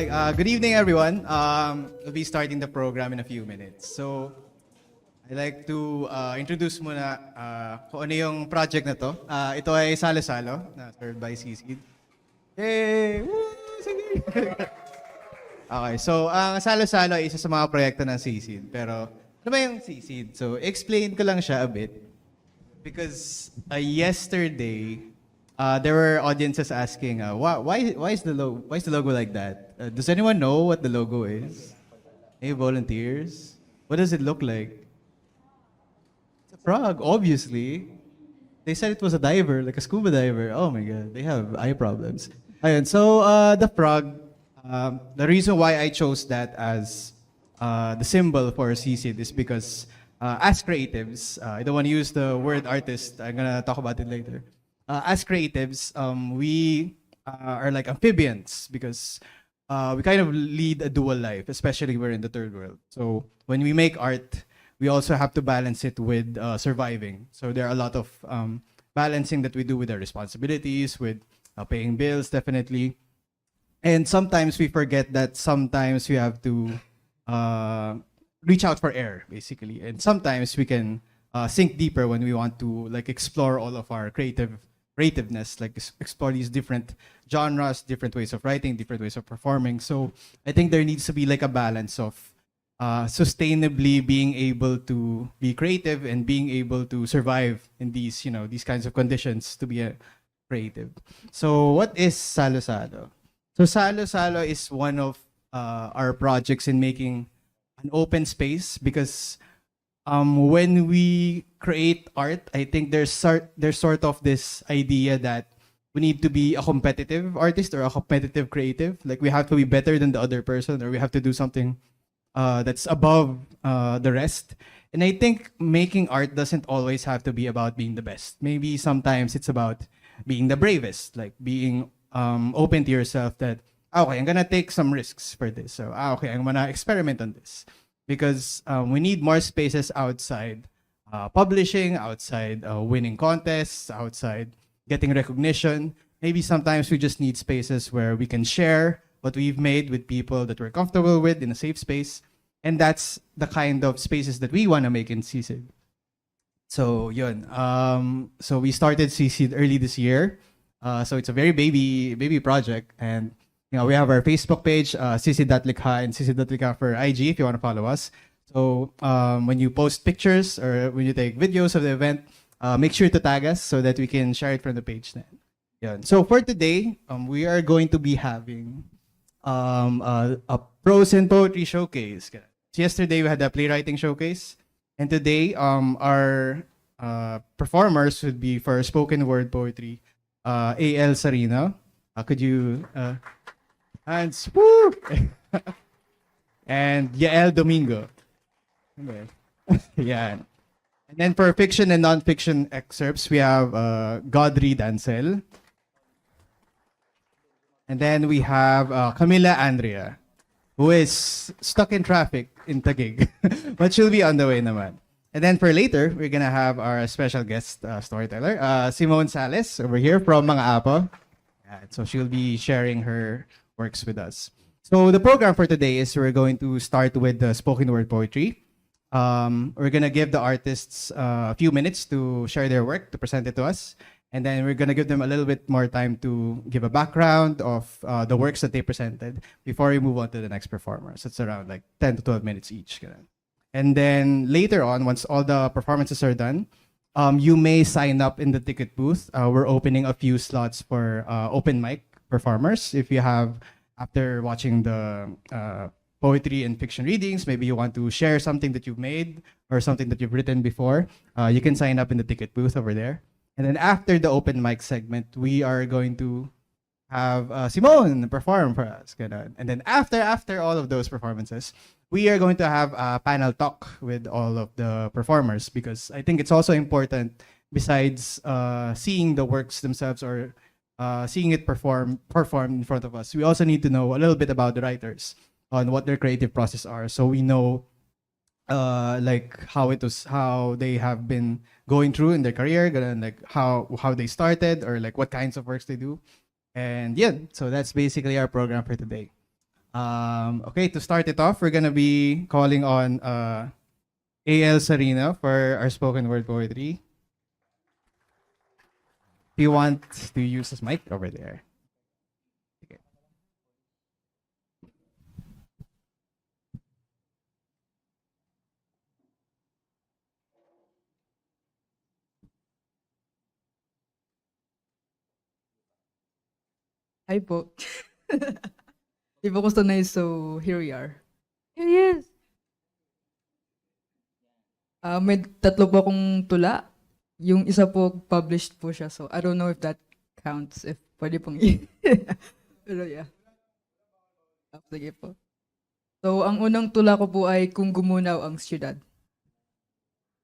Okay, good evening, everyone. We'll be starting the program in a few minutes. So, I'd like to introduce muna kung ano yung project na to. Ito ay SALUSALO, na served by SISID. Yay! Woo! Sige! Okay, so ang SALUSALO ay isa sa mga proyekto ng SISID. Pero, ano ba yung SISID? So, explain ko lang siya a bit. Because yesterday, there were audiences asking, why is the logo like that? Does anyone know what the logo is? Any volunteers? What does it look like? It's a frog, obviously. They said it was a diver, like a scuba diver. Oh my god, they have eye problems. Ayun, so the frog, the reason why I chose that as the symbol for SISID is because as creatives, I don't want to use the word artist. I'm gonna talk about it later. As creatives, we are like amphibians because we kind of lead a dual life, especially we're in the third world. So when we make art, we also have to balance it with surviving. So there are a lot of balancing that we do with our responsibilities, with paying bills, definitely. And sometimes we forget that sometimes we have to reach out for air, basically. And sometimes we can sink deeper when we want to like explore all of our creativeness, like explore these different genres, different ways of writing, different ways of performing. So I think there needs to be like a balance of sustainably being able to be creative and being able to survive in these, these kinds of conditions to be a creative. So what is SALUSALO? So SALUSALO is one of our projects in making an open space because when we create art, I think there's sort of this idea that we need to be a competitive artist or a competitive creative. Like we have to be better than the other person, or we have to do something that's above the rest. And I think making art doesn't always have to be about being the best. Maybe sometimes it's about being the bravest, like being open to yourself that, okay, I'm gonna take some risks for this. So, okay, I'm gonna experiment on this. Because we need more spaces outside publishing, outside winning contests, outside getting recognition. Maybe sometimes we just need spaces where we can share what we've made with people that we're comfortable with in a safe space. And that's the kind of spaces that we want to make in SISID. So, yun. So we started SISID early this year. So it's a very baby project. And we have our Facebook page, SISID.Likhaan and SISID.Likhaan for IG if you want to follow us. So when you post pictures or when you take videos of the event, make sure to tag us so that we can share it from the page then. Yeah. So for today, we are going to be having a prose and poetry showcase. So yesterday we had a playwriting showcase. And today our performers would be for spoken word poetry, A.L. Sarina. Could you... and woo! And Yael Domingo. Okay. Yeah. And then for fiction and non-fiction excerpts, we have Godry Dancel. And then we have Camila Andrea, who is stuck in traffic in Taguig. But she'll be on the way naman. And then for later, we're gonna have our special guest storyteller, Simone Sales, over here from Mga Apo. Yeah, so she'll be sharing her works with us. So the program for today is we're going to start with the spoken word poetry. We're gonna give the artists a few minutes to share their work, to present it to us. And then we're gonna give them a little bit more time to give a background of the works that they presented before we move on to the next performer. So it's around like 10 to 12 minutes each. And then later on, once all the performances are done, you may sign up in the ticket booth. We're opening a few slots for open mic performers. If you have, after watching the poetry and fiction readings, maybe you want to share something that you've made or something that you've written before, you can sign up in the ticket booth over there. And then after the open mic segment, we are going to have Simone perform for us. And then after all of those performances, we are going to have a panel talk with all of the performers, because I think it's also important, besides seeing the works themselves or seeing it performed in front of us, we also need to know a little bit about the writers on what their creative process are, so we know like how they have been going through in their career, and like how they started, or like what kinds of works they do. And yeah, so that's basically our program for today. Okay, to start it off, we're gonna be calling on A.L. Sarina for our spoken word poetry. If you want to use this mic over there. Okay. Hi po. Di ba ko sanay, so here we are. Here he is. May tatlo po akong tula. Yung isa po, published po siya. So, I don't know if that counts. If pwede pong Pero yeah. Sige po. So, ang unang tula ko po ay Kung Gumunaw ang Siyudad.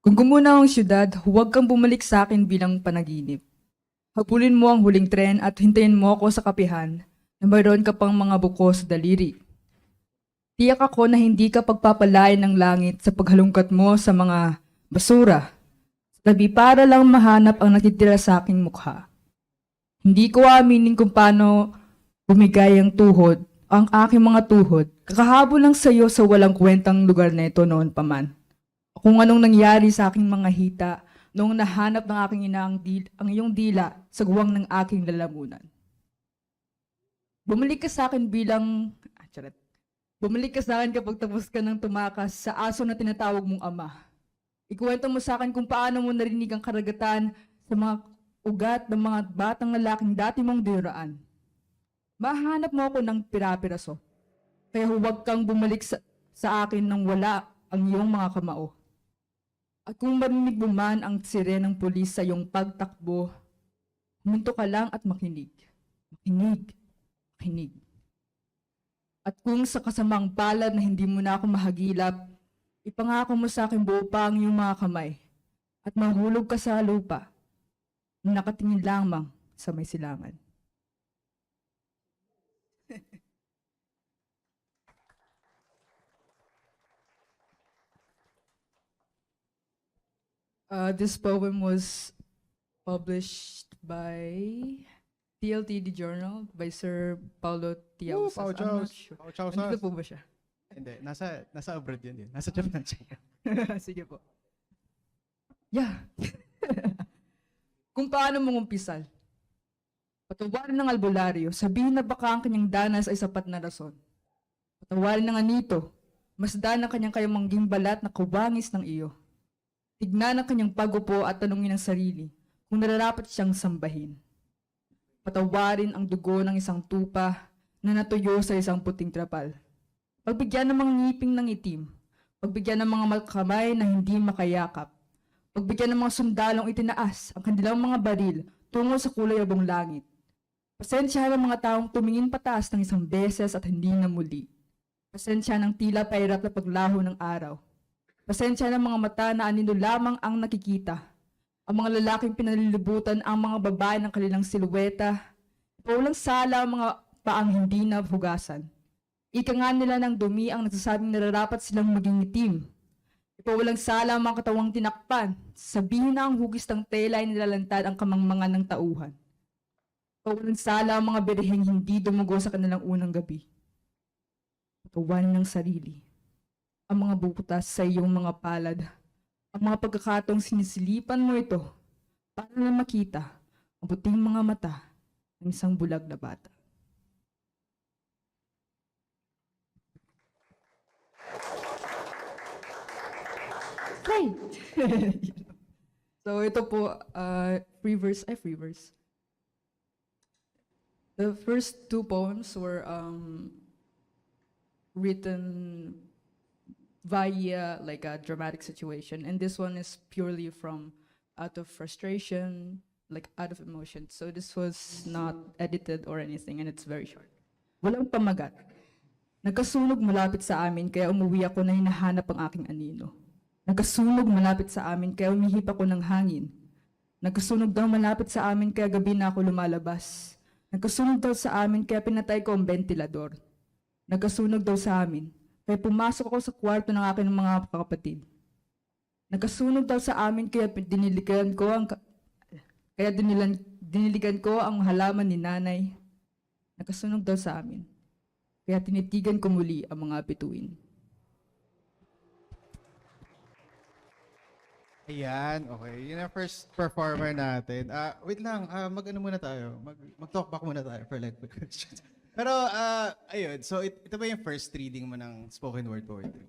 Kung gumunaw ang siyudad, huwag kang bumalik sa akin bilang panaginip. Habulin mo ang huling tren at hintayin mo ako sa kapihan na mayroon ka pang mga buko sa daliri. Tiyak ako na hindi ka pagpapalain ng langit sa paghalungkat mo sa mga basura. Sa tabi para lang mahanap ang natitira sa aking mukha. Hindi ko aaminin kung paano bumigay ang tuhod, ang aking mga tuhod. Kakahabol lang sa iyo sa walang kwentang lugar na ito noon pa man. Kung anong nangyari sa aking mga hita noong nahanap ng aking ina ang iyong dila sa guwang ng aking lalamunan. Bumalik ka sa akin bilang... Bumalik ka sa akin kapag tapos ka ng tumakas sa aso na tinatawag mong ama. Ikuwento mo sa akin kung paano mo narinig ang karagatan sa mga ugat ng mga batang lalaking dati mong dinuraan. Mahanap mo ako ng pira-piraso. Kaya huwag kang bumalik sa akin nang wala ang iyong mga kamao. At kung marinig mo man ang sirenang pulis sa iyong pagtakbo, huminto ka lang at makinig. Makinig. Makinig. At kung sa kasamang palad na hindi mo na ako mahagilap, ipangako mo sa akin buo pa ang iyong mga kamay at mahulog ka sa lupa na nakatingin lamang sa may silangan. This poem was published by TLTD Journal by Sir Paulo Tiausas. Pao I'm not Chaus. sure. Pao Chaus. Nandito po ba siya? Hindi, nasa abroad yun. Nasa Japan siya. Sige po. Yeah. Kung paano mong umpisal. Patawarin ng albularyo, sabihin na baka ang kanyang danas ay sapat na rason. Patawarin ng anito, masdan ang kanyang kayamangging balat na kuwangis ng iyo. Tignan ang kanyang pagupo at tanungin ang sarili kung nararapat siyang sambahin. Patawarin ang dugo ng isang tupa na natuyo sa isang puting trapal. Pagbigyan ng mga ngiping ng itim. Pagbigyan ng mga kamay na hindi makayakap. Pagbigyan ng mga sundalong itinaas ang kanilang mga baril tungo sa kulay abong langit. Pasensya ng mga taong tumingin pataas ng isang beses at hindi na muli. Pasensya ng tila pairap na paglaho ng araw. Pasensya ng mga mata na anino lamang ang nakikita. Ang mga lalaking pinalilibutan ang mga babae ng kanilang siluweta. Paulang sala ang mga paang hindi na hugasan. Ika nga nila ng dumi ang nagsasabing nararapat silang maging itim. Ipawalang sala ang mga katawang tinakpan. Sabihin na ang hugis ng tela ay nilalantad ang kamangmangan ng tauhan. Ipawalang sala ang mga birheng hindi dumugo sa kanilang unang gabi. Patawanin ng sarili. Ang mga butas sa iyong mga palad. Ang mga pagkakataong sinisilipan mo ito para na makita ang puting mga mata ng isang bulag na bata. Hey! So ito po, free verse. The first two poems were written via like a dramatic situation, and this one is purely from out of frustration, like out of emotion. So this was not edited or anything, and it's very short. Walang pamagat. Nagkasunog malapit sa amin kaya umuwi ako na hinahanap ang aking anino. Nagkasunog malapit sa amin kaya umihip ako ng hangin. Nagkasunog daw malapit sa amin kaya gabi na ako lumalabas. Nagkasunog daw sa amin kaya pinatay ko ang ventilador. Nagkasunog daw sa amin kaya pumasok ako sa kwarto ng aking mga kapatid. Nagkasunog daw sa amin kaya diniligan ko ang halaman ni nanay. Nagkasunog daw sa amin kaya tinitigan ko muli ang mga bituin. Ayan, okay. Yun ang first performer natin. Wait lang, mag-ano muna tayo? Mag-talk back muna tayo for like questions. Pero, ayun, so ito ba yung first reading mo ng spoken word poetry?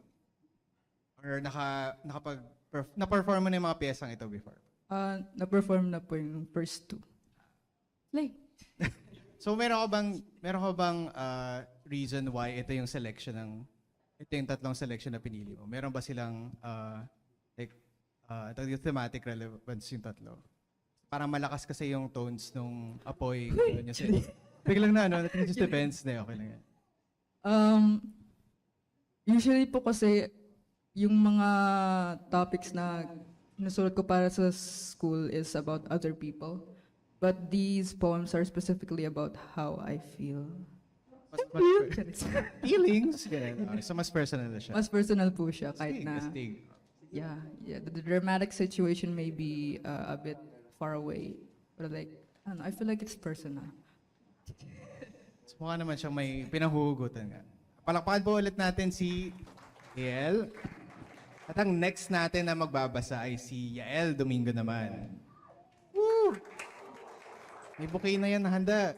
Or na-perform mo na yung mga piyesang ito before? Na-perform na po yung first two. Like, So meron ka bang reason why ito yung ito yung tatlong selection na pinili mo? Meron ba silang ito yung thematic relevance yung tatlo? Parang malakas kasi yung tones nung apoy. Biglang it just depends. Okay lang yan. usually po kasi yung mga topics na sinusulat ko para sa school is about other people. But these poems are specifically about how I feel. Feelings? Ganun. Okay, so mas personal na siya. Mas personal po siya kahit Astig, na astig. yeah, the dramatic situation may be a bit far away. But like, I don't know, I feel like it's personal. So, mukha naman siyang may pinahuhugutan nga. Palakpakan po ulit natin si Yael. At ang next natin na magbabasa ay si Yael Domingo naman. Woo! May bouquet na yan na handa.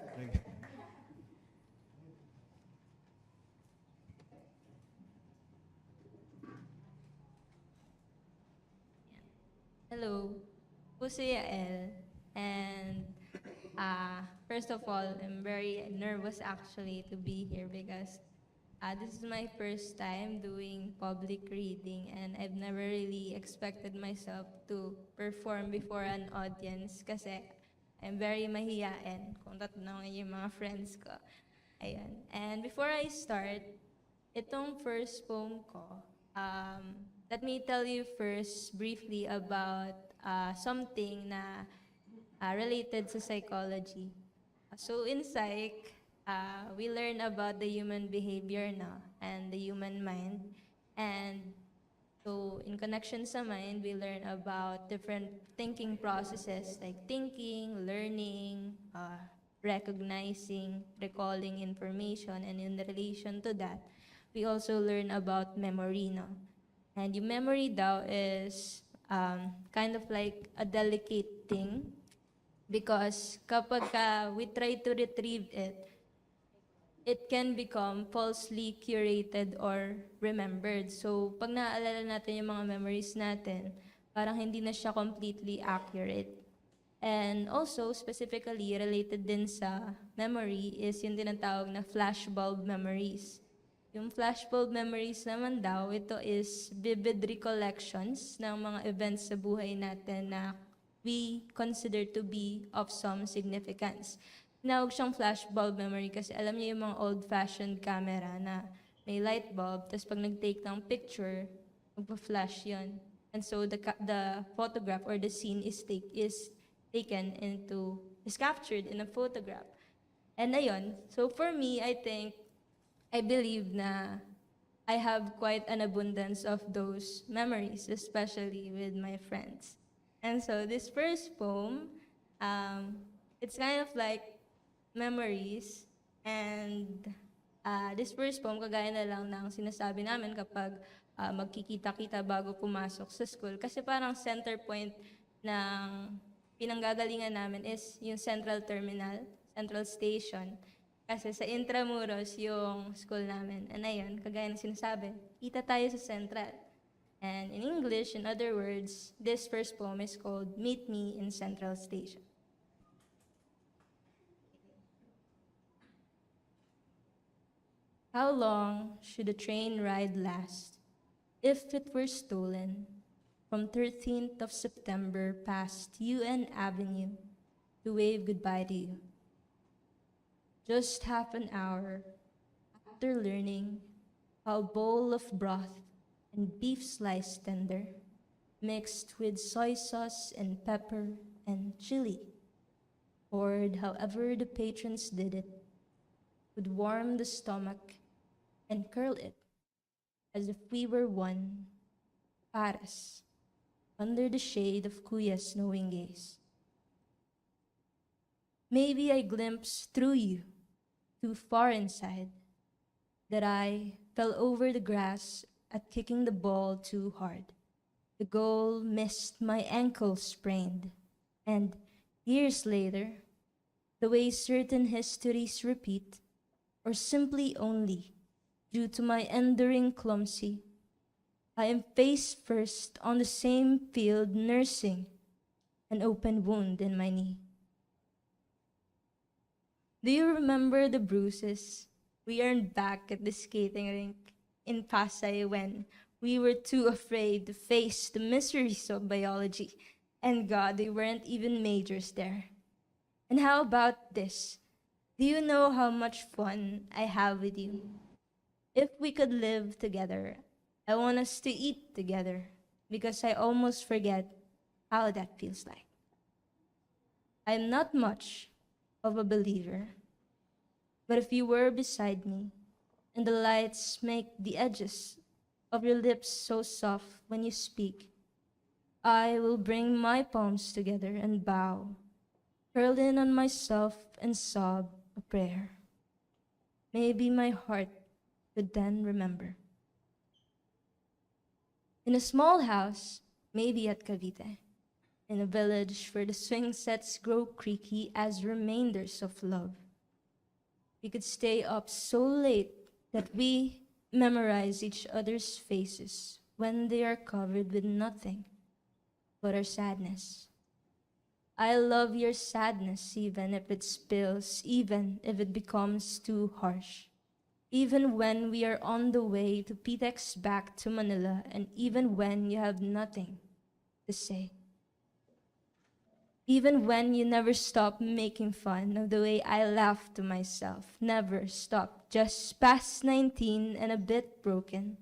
Hello, po si Yael. And first of all, I'm very nervous actually to be here because this is my first time doing public reading and I've never really expected myself to perform before an audience kasi I'm very mahiyain kung tatanungin yung mga friends ko. Ayun. And before I start, itong first poem ko, let me tell you first briefly about something na related sa psychology. So in psych, we learn about the human behavior now and the human mind. And so in connection sa mind, we learn about different thinking processes like thinking, learning, recognizing, recalling information, and in relation to that, we also learn about memory, no? And yung memory daw is kind of like a delicate thing because kapag we try to retrieve it, it can become falsely curated or remembered. So pag naaalala natin yung mga memories natin, parang hindi na siya completely accurate. And also, specifically related din sa memory is yung tinatawag na flashbulb memories. Yung flashbulb memories naman daw, ito is vivid recollections ng mga events sa buhay natin na we consider to be of some significance. Tinawag siyang flashbulb memory kasi alam niyo yung mga old-fashioned camera na may light bulb, tapos pag nag-take ng picture, magpa-flash yun. And so the photograph or the scene is captured in a photograph. And ayun, so for me, I believe na I have quite an abundance of those memories, especially with my friends. And so this first poem, it's kind of like memories. And this first poem, kagaya na lang ng sinasabi namin kapag magkikita-kita bago pumasok sa school. Kasi parang center point ng pinanggagalingan namin is yung Central Terminal, Central Station. Kasi sa Intramuros yung school namin. And ayun, kagaya ng sinasabi, kita tayo sa Central. And in English, in other words, this first poem is called Meet Me in Central Station. How long should a train ride last if it were stolen from 13th of September past UN Avenue to wave goodbye to you? Just half an hour after learning how a bowl of broth and beef slice tender mixed with soy sauce and pepper and chili, poured however the patrons did it, would warm the stomach and curl it as if we were one, Paris, under the shade of Kuya's knowing gaze. Maybe I glimpse through you, too far inside, that I fell over the grass at kicking the ball too hard. The goal missed, my ankle sprained, and years later, the way certain histories repeat, or simply only due to my enduring clumsy, I am face first on the same field nursing an open wound in my knee. Do you remember the bruises we earned back at the skating rink in Pasay when we were too afraid to face the mysteries of biology? And God, they weren't even majors there. And how about this? Do you know how much fun I have with you? If we could live together, I want us to eat together because I almost forget how that feels like. I'm not much of a believer, but if you were beside me and the lights make the edges of your lips so soft when you speak, I will bring my palms together and bow, curl in on myself and sob a prayer. Maybe my heart could then remember. In a small house, maybe at Cavite, in a village where the swing sets grow creaky as remainders of love, we could stay up so late that we memorize each other's faces when they are covered with nothing but our sadness. I love your sadness even if it spills, even if it becomes too harsh. Even when we are on the way to PTEX back to Manila, and even when you have nothing to say. Even when you never stop making fun of the way I laugh to myself, never stop, just past 19 and a bit broken.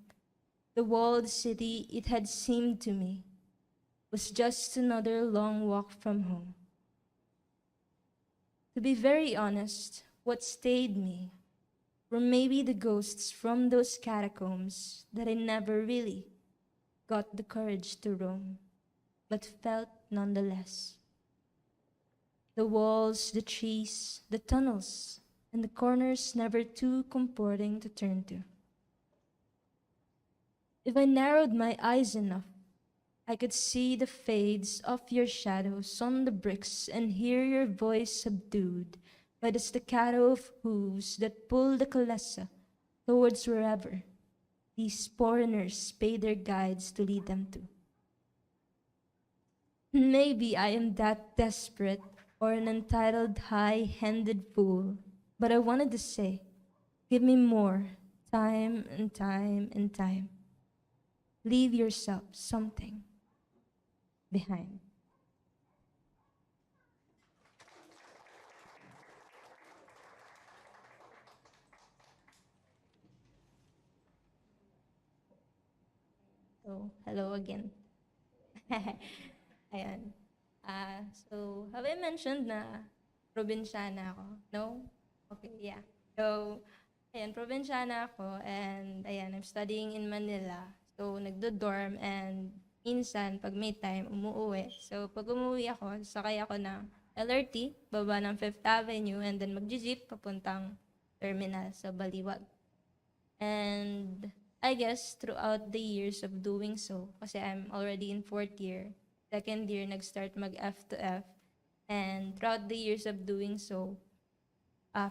The walled city, it had seemed to me, was just another long walk from home. To be very honest, what stayed me were maybe the ghosts from those catacombs that I never really got the courage to roam, but felt nonetheless. The walls, the trees, the tunnels, and the corners never too comforting to turn to. If I narrowed my eyes enough, I could see the fades of your shadows on the bricks and hear your voice subdued by the staccato of hooves that pull the kalesa towards wherever these foreigners pay their guides to lead them to. Maybe I am that desperate or an entitled high-handed fool, but I wanted to say, give me more, time and time and time. Leave yourself something behind. So, hello again. Ayan. So, have I mentioned na probinsyana ako? No? Okay, yeah. So, ayan, probinsyana ako and ayan, I'm studying in Manila. So, nagdo-dorm and minsan, pag may time, umuwi. So, pag umuwi ako, sakay ako ng LRT, baba ng 5th Avenue, and then mag-jeep papuntang terminal sa Baliwag. And I guess throughout the years of doing so, kasi I'm already in 4th year, 2nd year, nag-start mag-F to F. And throughout the years of doing so,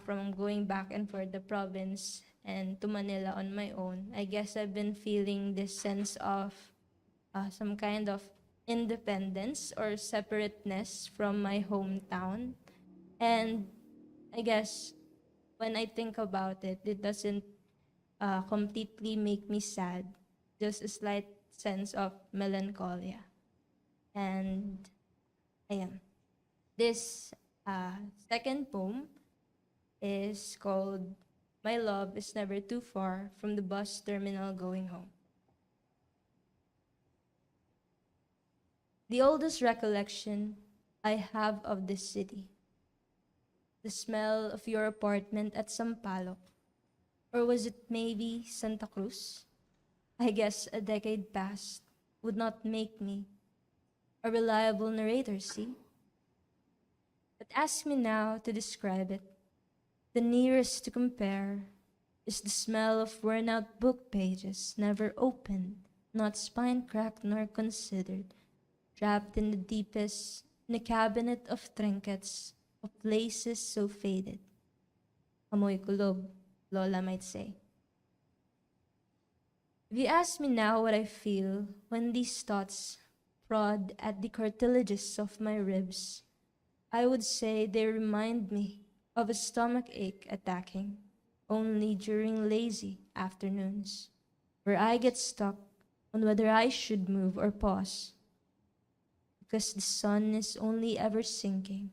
from going back and forth the province and to Manila on my own, I guess I've been feeling this sense of some kind of independence or separateness from my hometown. And I guess when I think about it, it doesn't completely make me sad, just a slight sense of melancholia. And ayan. This second poem is called My Love is Never Too Far from the Bus Terminal Going Home. The oldest recollection I have of this city, the smell of your apartment at Sampaloc, or was it maybe Santa Cruz? I guess a decade past would not make me a reliable narrator, see? But ask me now to describe it. The nearest to compare is the smell of worn-out book pages never opened, not spine-cracked nor considered, trapped in the deepest, in a cabinet of trinkets, of laces so faded. Amoy kulob, Lola might say. If you ask me now what I feel when these thoughts prod at the cartilages of my ribs, I would say they remind me of a stomach ache attacking only during lazy afternoons, where I get stuck on whether I should move or pause, because the sun is only ever sinking,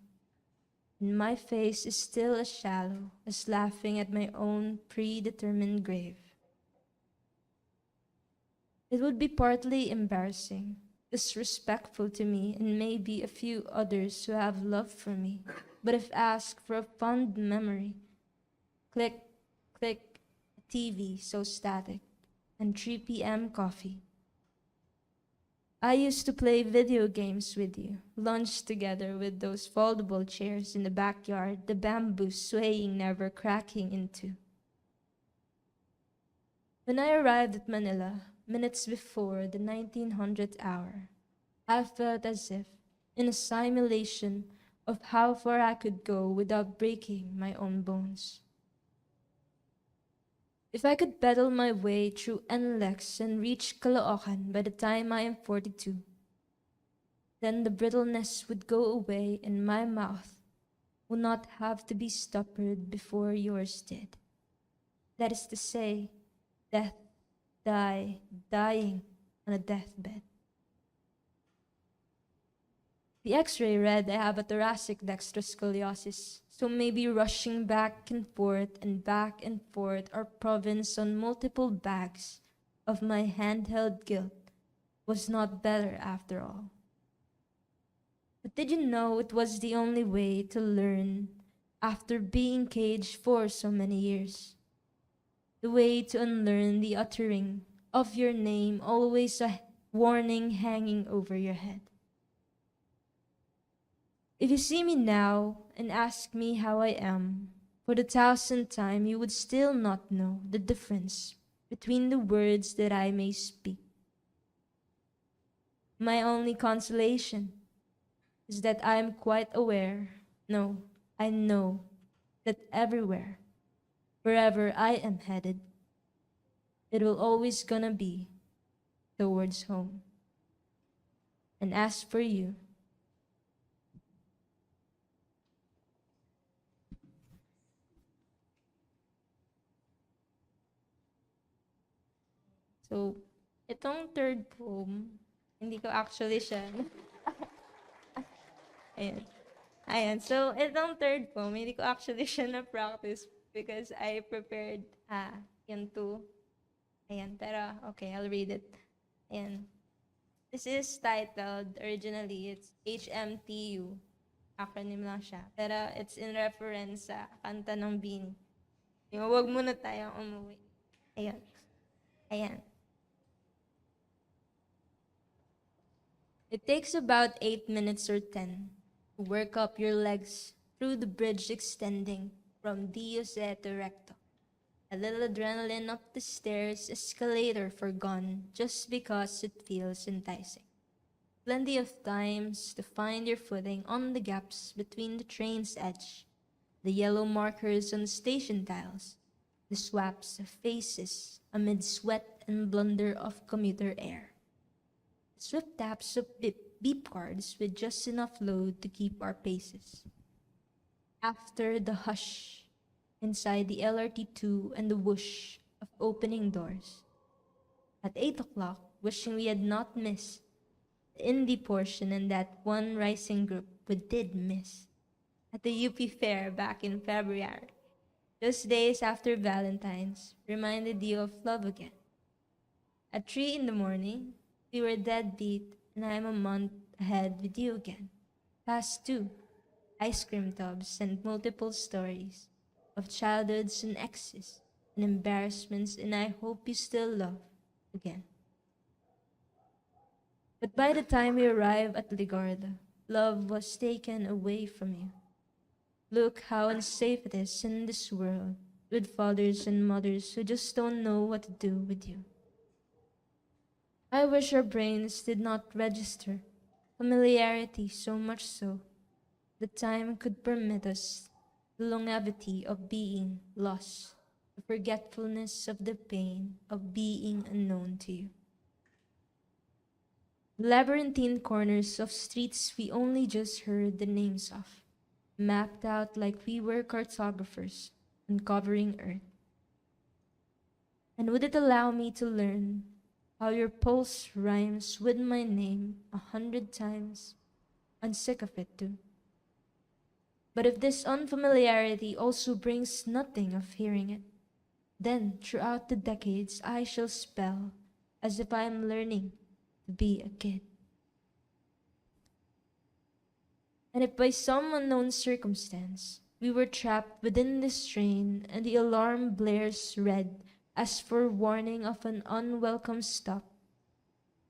and my face is still as shallow as laughing at my own predetermined grave. It would be partly embarrassing, disrespectful to me and maybe a few others who have love for me, but if asked for a fond memory, click, click, TV so static, and 3 p.m. coffee. I used to play video games with you, lunch together with those foldable chairs in the backyard, the bamboo swaying, never cracking into. When I arrived at Manila, minutes before the 1900th hour, I felt as if in a simulation of how far I could go without breaking my own bones. If I could pedal my way through NLEX and reach Caloocan by the time I am 42, then the brittleness would go away and my mouth will not have to be stoppered before yours did. That is to say, death, dying on a deathbed. The x-ray read I have a thoracic dextroscoliosis, so maybe rushing back and forth our province on multiple bags of my handheld guilt was not better after all. But did you know it was the only way to learn after being caged for so many years? The way to unlearn the uttering of your name, always a warning hanging over your head. If you see me now and ask me how I am, for the 1000th time you would still not know the difference between the words that I may speak. My only consolation is that I am quite aware, no, I know that everywhere, wherever I am headed, it will always gonna be towards home. And as for you, so, itong third poem, hindi ko actually siya. Ayan. Ayan. So, itong third poem, hindi ko actually siya na-practice because I prepared yung two. Ayan. Pero, okay, I'll read it. Ayan. This is titled, originally, it's HMTU. Acronym lang siya. Pero, it's in reference sa kanta ng Bini. Yung wag muna tayong umuwi. Ayan. Ayan. It takes about 8 minutes or 10 to work up your legs through the bridge extending from Dios to Recto. A little adrenaline up the stairs, escalator forgone just because it feels enticing. Plenty of times to find your footing on the gaps between the train's edge, the yellow markers on the station tiles, the swaps of faces amid sweat and blunder of commuter air. Swift taps of beep cards with just enough load to keep our paces. After the hush inside the LRT2 and the whoosh of opening doors. At 8 o'clock, wishing we had not missed the indie portion and that one rising group we did miss. At the UP Fair back in February, those days after Valentine's reminded you of love again. At 3 in the morning, we were dead beat, and I'm a month ahead with you again. Past 2, ice cream tubs and multiple stories of childhoods and exes and embarrassments, and I hope you still love again. But by the time we arrive at Ligarda, love was taken away from you. Look how unsafe it is in this world with fathers and mothers who just don't know what to do with you. I wish our brains did not register familiarity so much so that time could permit us the longevity of being lost, the forgetfulness of the pain of being unknown to you. Labyrinthine corners of streets we only just heard the names of, mapped out like we were cartographers uncovering Earth. And would it allow me to learn how your pulse rhymes with my name 100 times? I'm sick of it too. But if this unfamiliarity also brings nothing of hearing it, then throughout the decades I shall spell as if I am learning to be a kid. And if by some unknown circumstance we were trapped within this train and the alarm blares red as for warning of an unwelcome stop,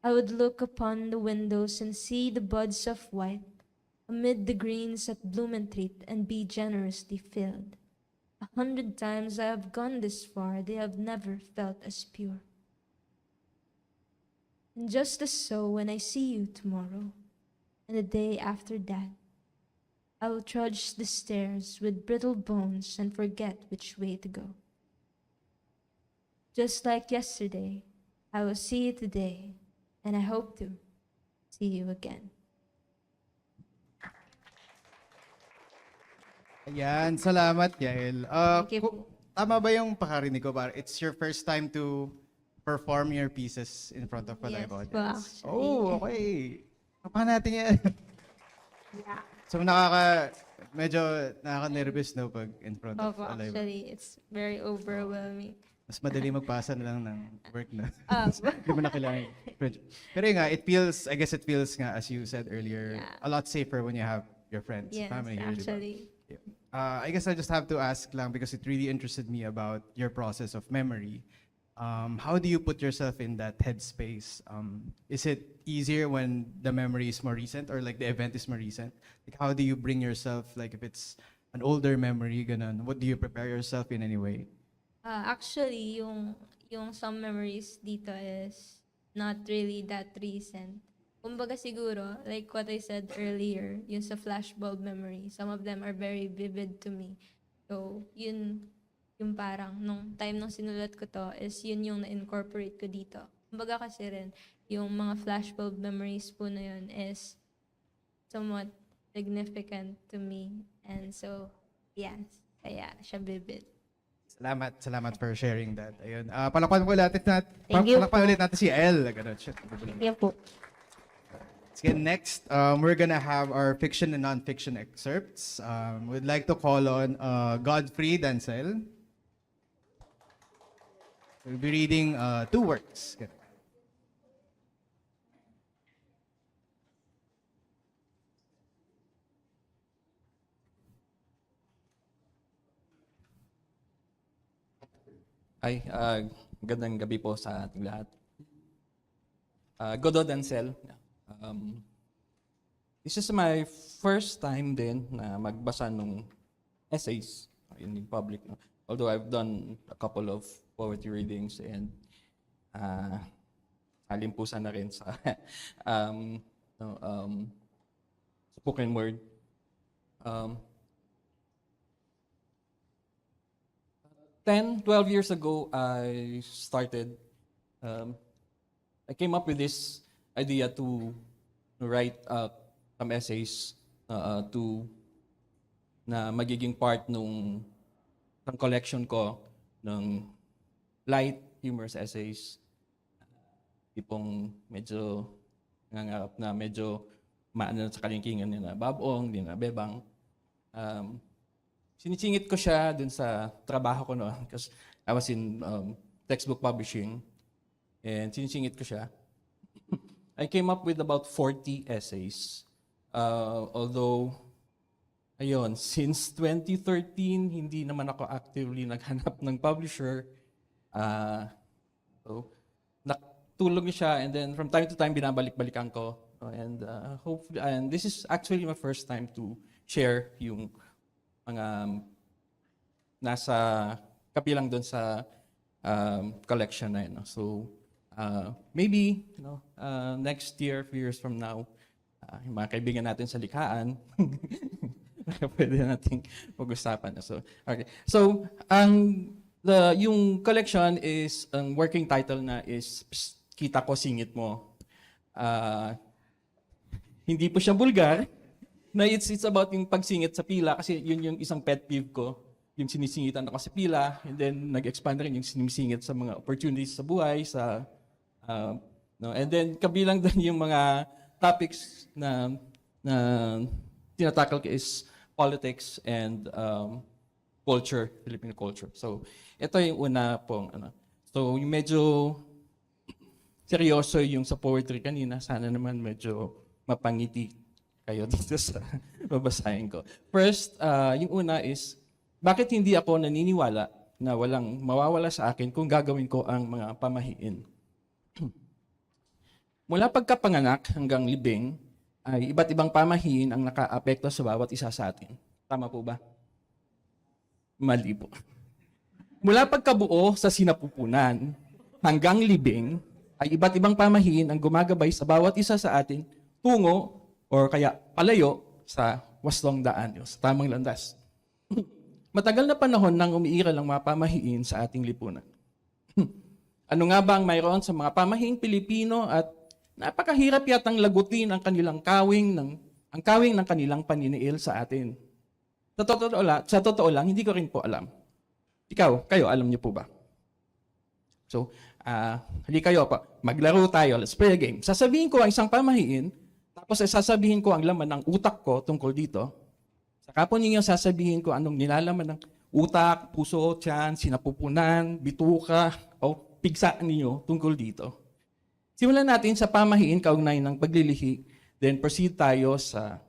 I would look upon the windows and see the buds of white amid the greens at Blumentritt and be generously filled. 100 times I have gone this far, they have never felt as pure. And just as so, when I see you tomorrow, and the day after that, I will trudge the stairs with brittle bones and forget which way to go. Just like yesterday, I will see you today, and I hope to see you again. Ayan, salamat, Yael. Thank you po. Tama ba yung pakarinig ko? It's your first time to perform your pieces in front of a Yes live po, audience? actually. Oh, okay. Kapahan natin yan. Yeah. So, medyo nakaka-nervous, no, pag in front of Opo, a live. actually, it's very overwhelming. Mas madali magpasa na lang ng work na. Ah, Hindi mo na kailangan. Pero yun nga, I guess it feels nga, as you said earlier, Yeah. a lot safer when you have your friends, yes, family here, di ba? actually. I guess I just have to ask lang because it really interested me about your process of memory. How do you put yourself in that headspace? Is it easier when the memory is more recent or like the event is more recent? Like how do you bring yourself, like if it's an older memory, ganun, what do you prepare yourself in any way? Actually, yung some memories dito is not really that recent. Kumbaga siguro, like what I said earlier, yung sa flashbulb memory, some of them are very vivid to me. So, yun, yung parang, nung time nung sinulat ko to, is yun yung na-incorporate ko dito. Kumbaga kasi rin, yung mga flashbulb memories po na yun is somewhat significant to me. And so, yes, kaya siya vivid. Salamat for sharing that. Ayun. Palakpan Thank you palakpan po. ulit natin si El. Ganun, shit. Yan po. Sige, next, we're gonna have our fiction and non-fiction excerpts. We'd like to call on Godfrey Dancel. We'll be reading two works. Ganun. Ay, gandang gabi po sa ating lahat. Godod Ansel. This is my first time din na magbasa ng essays in public. No? Although I've done a couple of poetry readings and halimpusan na rin sa spoken word. 10, 12 years ago, I came up with this idea to write some essays na magiging part ng collection ko ng light, humorous essays. Tipong medyo nangangarap na medyo maano sa kalingkingan nila Babong, din na Bebang. Sinisingit ko siya dun sa trabaho ko noon because I was in textbook publishing and sinisingit ko siya. I came up with about 40 essays. Although, ayun, since 2013, hindi naman ako actively naghanap ng publisher. So, natulog siya and then from time to time, binabalik-balikan ko. And hopefully, and this is actually my first time to share yung mga nasa kabilang doon sa collection na yun. No? So, maybe, next year, few years from now, yung mga kaibigan natin sa Likhaan, pwede nating pag-usapan. So, okay. So, yung collection is, ang working title na is Kita Ko Singit Mo. Hindi po siya vulgar, na it's about yung pagsingit sa pila, kasi yun yung isang pet peeve ko, yung sinisingitan ako sa pila, and then nag-expand rin yung sinisingit sa mga opportunities sa buhay, and then kabilang doon yung mga topics na tinatakal ko is politics and culture, Filipino culture. So, ito yung una pong, So, yung medyo seryoso yung sa poetry kanina. Sana naman medyo mapangiti kayo dito sa babasahin ko. First, yung una is, bakit hindi ako naniniwala na walang mawawala sa akin kung gagawin ko ang mga pamahiin? Mula pagkapanganak hanggang libing, ay iba't ibang pamahiin ang nakaapekto sa bawat isa sa atin. Tama po ba? Mali po. Mula pagkabuo sa sinapupunan hanggang libing, ay iba't ibang pamahiin ang gumagabay sa bawat isa sa atin tungo o kaya palayo sa waslong daan, sa tamang landas. Matagal na panahon nang umiiral ang mga pamahiin sa ating lipunan. Ano nga ba ang mayroon sa mga pamahiing Pilipino at napakahirap yatang lagutin ang kanilang kawing ng kanilang paniniil sa atin. Sa totoo lang, hindi ko rin po alam. Kayo, alam niyo po ba? So, hindi kayo pa. Maglaro tayo. Let's play a game. Sasabihin ko ang isang pamahiin, tapos sasabihin ko ang laman ng utak ko tungkol dito. Saka po ninyo sasabihin ko anong nilalaman ng utak, puso, tiyan, sinapupunan, bituka, o pigsa ninyo tungkol dito. Simulan natin sa pamahiin kaugnay ng paglilihi, then proceed tayo sa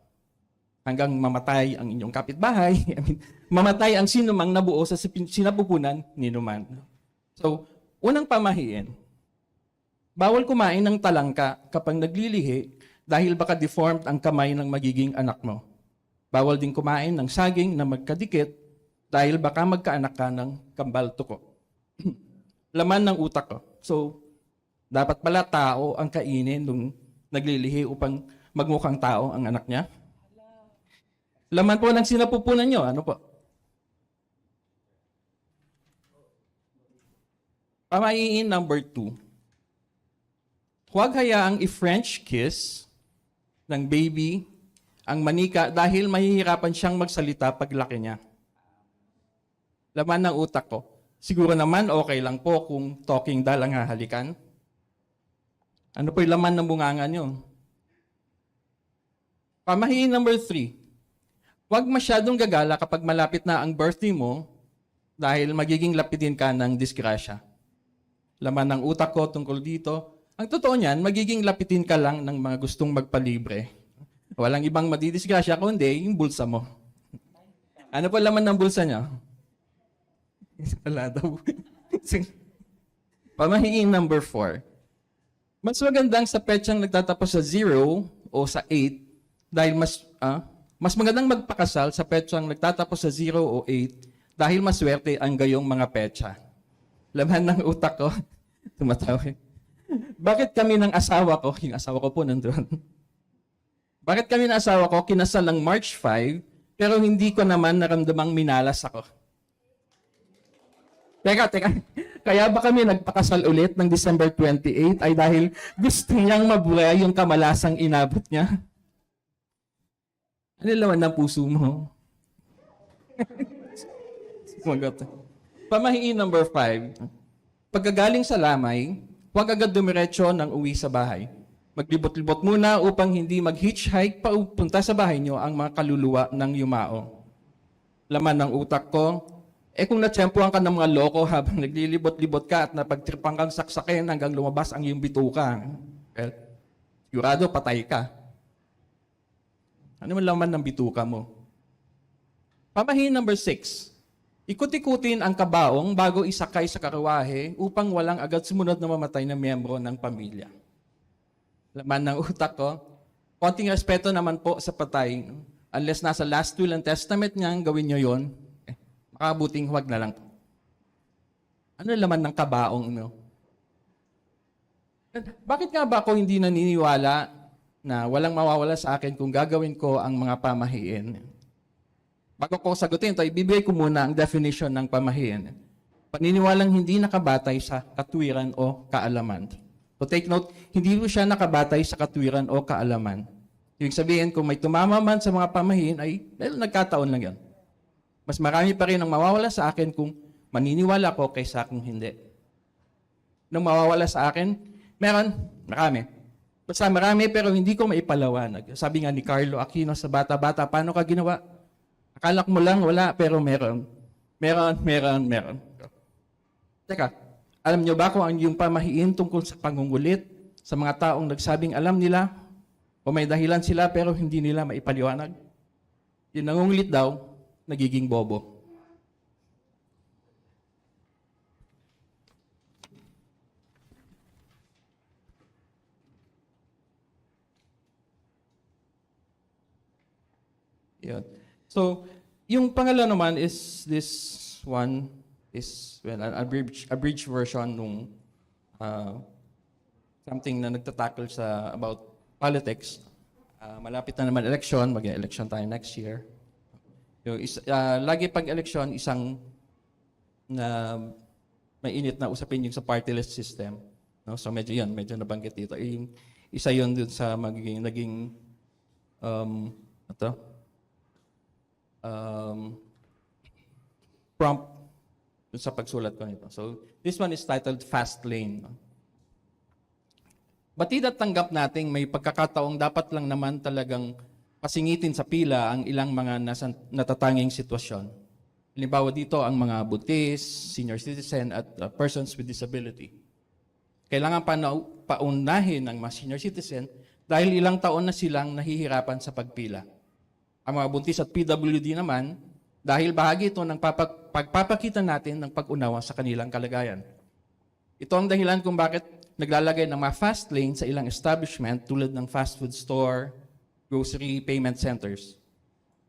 hanggang mamatay ang inyong kapitbahay. Mamatay ang sinumang nabuo sa sinapupunan ni numan. So, unang pamahiin, bawal kumain ng talangka kapag naglilihi dahil baka deformed ang kamay ng magiging anak mo. Bawal din kumain ng saging na magkadikit dahil baka magkaanak ka ng kambal tuko. Laman ng utak ko. So, dapat pala tao ang kainin nung naglilihi upang magmukhang tao ang anak niya. Laman po ng sinapupunan nyo. Ano po? Pamahiin number 2. Huwag hayaang i-French kiss ng baby ang manika dahil mahihirapan siyang magsalita paglaki niya. Laman ng utak ko. Siguro naman okay lang po kung talking doll ang hahalikan. Ano po yung laman ng bunganga nyo? Pamahiin number 3. Huwag masyadong gagala kapag malapit na ang birthday mo dahil magiging lapitin ka ng disgrasya. Laman ng utak ko tungkol dito. Ang totoo niyan, magiging lapitin ka lang ng mga gustong magpalibre. Walang ibang madidisgrasya kundi yung bulsa mo. Ano po laman ng bulsa niya? Wala daw. Pamahiin number 4. Mas magandang sa petsang nagtatapos sa 0 o sa 8 dahil mas magandang magpakasal sa petsang nagtatapos sa 0 o 8 dahil maswerte ang gayong mga petsa. Laman ng utak ko, tumatawa. Bakit kami ng asawa ko, yung asawa ko po nandun, bakit kami ng asawa ko kinasal ng March 5 pero hindi ko naman naramdamang minalas ako? Teka. Kaya ba kami nagpakasal ulit ng December 28 ay dahil gusto niyang mabuhay yung kamalasang inabot niya? Ano laman ng puso mo? Sumagot. Pamahiin number 5. Pagkagaling sa lamay, huwag agad dumiretso ng uwi sa bahay. Maglibot-libot muna upang hindi mag-hitchhike papunta sa bahay niyo ang mga kaluluwa ng yumao. Laman ng utak ko, kung natsempuhan ka ng mga loko habang naglilibot-libot ka at napagtripang kang saksakin hanggang lumabas ang iyong bituka, well, sigurado patay ka. Ano man laman ng bituka mo? Pamahiin number 6. Ikut-ikutin ang kabaong bago isakay sa karawahe upang walang agad sumunod na mamatay na miyembro ng pamilya. Laman ng utak ko, konting respeto naman po sa patay. Unless nasa last will and testament niya, gawin nyo yon. Makabuting huwag na lang po. Ano laman ng kabaong mo? Bakit nga ba ako hindi naniniwala na walang mawawala sa akin kung gagawin ko ang mga pamahiin? Bago ko sagutin ito, ibibigay ko muna ang definition ng pamahiin. Paniniwalang hindi nakabatay sa katwiran o kaalaman. So take note, hindi po siya nakabatay sa katwiran o kaalaman. Ibig sabihin, kung may tumama man sa mga pamahiin, ay nagkataon lang yan. Mas marami pa rin ang mawawala sa akin kung maniniwala ko kaysa kung hindi. Nung mawawala sa akin, marami. Basta marami pero hindi ko maipalawanag. Sabi nga ni Carlo Aquino sa bata-bata, paano ka ginawa? Akala mo lang wala, pero meron. Meron. Teka, alam niyo ba kung ang iyong pamahiin tungkol sa pangungulit sa mga taong nagsabing alam nila o may dahilan sila pero hindi nila maipaliwanag? Yung nangungulit daw, nagiging bobo. Yun. So, yung pangalawa naman is this one is an abridged version nung something na nagtatakil sa about politics. Malapit na naman election, mag-election tayo next year. Yung lagi pag election, isang na mainit na usapin yung sa party list system. No? So medyo nabanggit dito. Isa yun dun sa naging prompt sa pagsulat ko nito. So, this one is titled Fast Lane. Batid at tanggap nating may pagkakataong dapat lang naman talagang pasingitin sa pila ang ilang mga natatanging sitwasyon. Halimbawa dito ang mga butis, senior citizen at persons with disability. Kailangan paunahin ng mga senior citizen dahil ilang taon na silang nahihirapan sa pagpila. Ang mga buntis at PWD naman, dahil bahagi ito ng pagpapakita natin ng pag-unawa sa kanilang kalagayan. Ito ang dahilan kung bakit naglalagay ng mga fast lane sa ilang establishment tulad ng fast food store, grocery payment centers.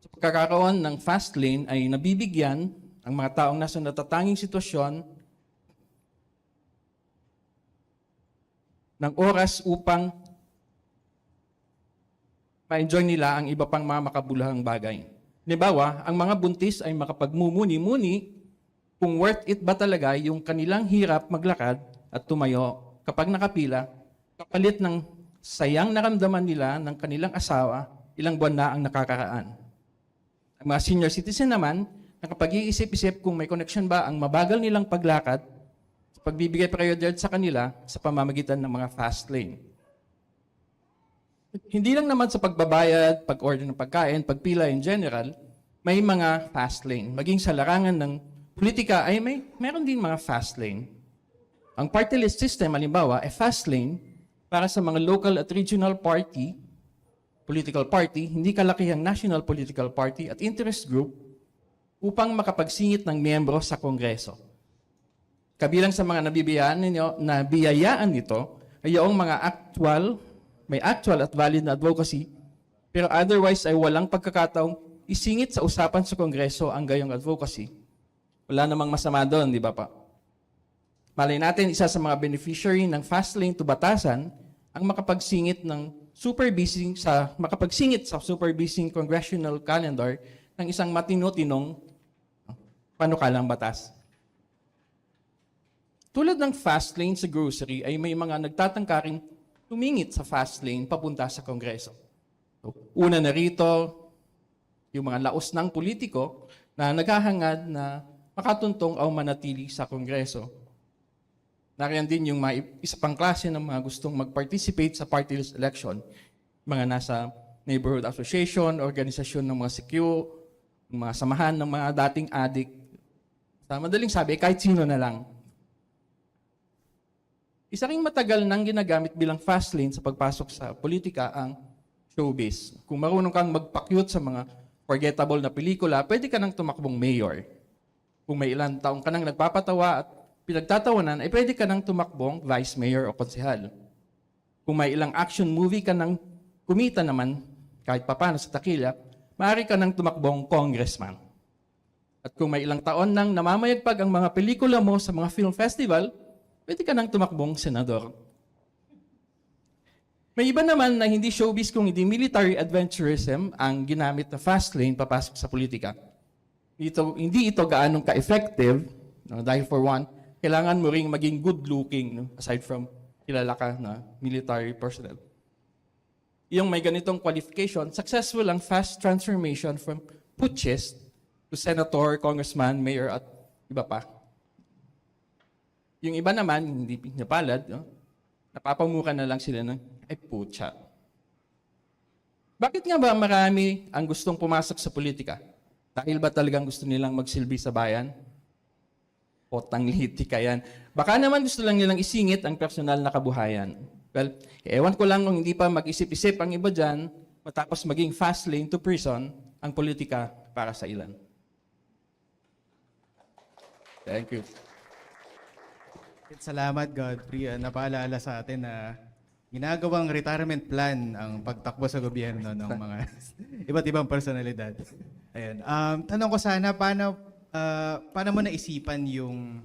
Sa pagkakaroon ng fast lane ay nabibigyan ang mga taong nasa natatanging sitwasyon ng oras upang ma-enjoy nila ang iba pang mga makabuluhang bagay. Halimbawa, ang mga buntis ay makapagmumuni-muni kung worth it ba talaga yung kanilang hirap maglakad at tumayo kapag nakapila, kapalit ng sayang naramdaman nila ng kanilang asawa ilang buwan na ang nakakaraan. Ang mga senior citizen naman, nakapag-iisip-isip kung may connection ba ang mabagal nilang paglakad sa pagbibigay prioridad sa kanila sa pamamagitan ng mga fast lane. Hindi lang naman sa pagbabayad, pag-order ng pagkain, pagpila in general, may mga fast lane. Maging sa larangan ng politika ay meron din mga fast lane. Ang party list system, halimbawa, ay fast lane para sa mga local at regional party, political party, hindi kalakihang national political party at interest group upang makapagsingit ng miyembro sa Kongreso. Kabilang sa mga nabiyayaan nito ay yung mga may actual at valid na advocacy, pero otherwise ay walang pagkakataong isingit sa usapan sa Kongreso ang gayong advocacy. Wala namang masama doon, di ba pa? Malay natin, isa sa mga beneficiary ng fast lane to batasan ang makapagsingit sa super busy congressional calendar ng isang matino-tinong panukalang batas. Tulad ng fast lane sa grocery ay may mga nagtatangkaring tumingit sa fast lane papunta sa Kongreso. So, una na rito, yung mga laos ng politiko na naghahangad na makatuntong o manatili sa Kongreso. Nariyan din yung isa pang klase ng mga gustong mag-participate sa party list election. Mga nasa neighborhood association, organisasyon ng mga CQ, mga samahan ng mga dating adik. Sa madaling sabi, kahit sino na lang. Isa ring matagal nang ginagamit bilang fast lane sa pagpasok sa politika ang showbiz. Kung marunong kang magpakyut sa mga forgettable na pelikula, pwede ka nang tumakbong mayor. Kung may ilang taong ka nang nagpapatawa at pinagtatawanan, ay pwede ka nang tumakbong vice mayor o konsehal. Kung may ilang action movie ka nang kumita naman, kahit papano sa takilya, maaari ka nang tumakbong congressman. At At kung may ilang taon nang namamayagpag ang mga pelikula mo sa mga film festival, pwede ka nang tumakbong senador. May iba naman na hindi showbiz kung hindi military adventurism ang ginamit na fast lane papasok sa politika. Hindi ito gaanong ka-effective, no? Dahil for one, kailangan mo ring maging good-looking, no? Aside from kilala ka na military personnel. Yung may ganitong qualification, successful ang fast transformation from putschist to senator, congressman, mayor, at iba pa. Yung iba naman, hindi napalad, no? Napapamuka na lang sila ng, ay putya. Bakit nga ba marami ang gustong pumasok sa politika? Dahil ba talagang gusto nilang magsilbi sa bayan? Potang litika yan. Baka naman gusto lang nilang isingit ang personal na kabuhayan. Well, ewan ko lang kung hindi pa mag-isip-isip ang iba dyan, matapos maging fast lane to prison, ang politika para sa ilan. Thank you. Salamat, Godfrey. Napaalala sa atin na ginagawang retirement plan ang pagtakbo sa gobyerno ng mga iba't ibang personalidad. Ayun. Tanong ko sana, paano mo naisipan yung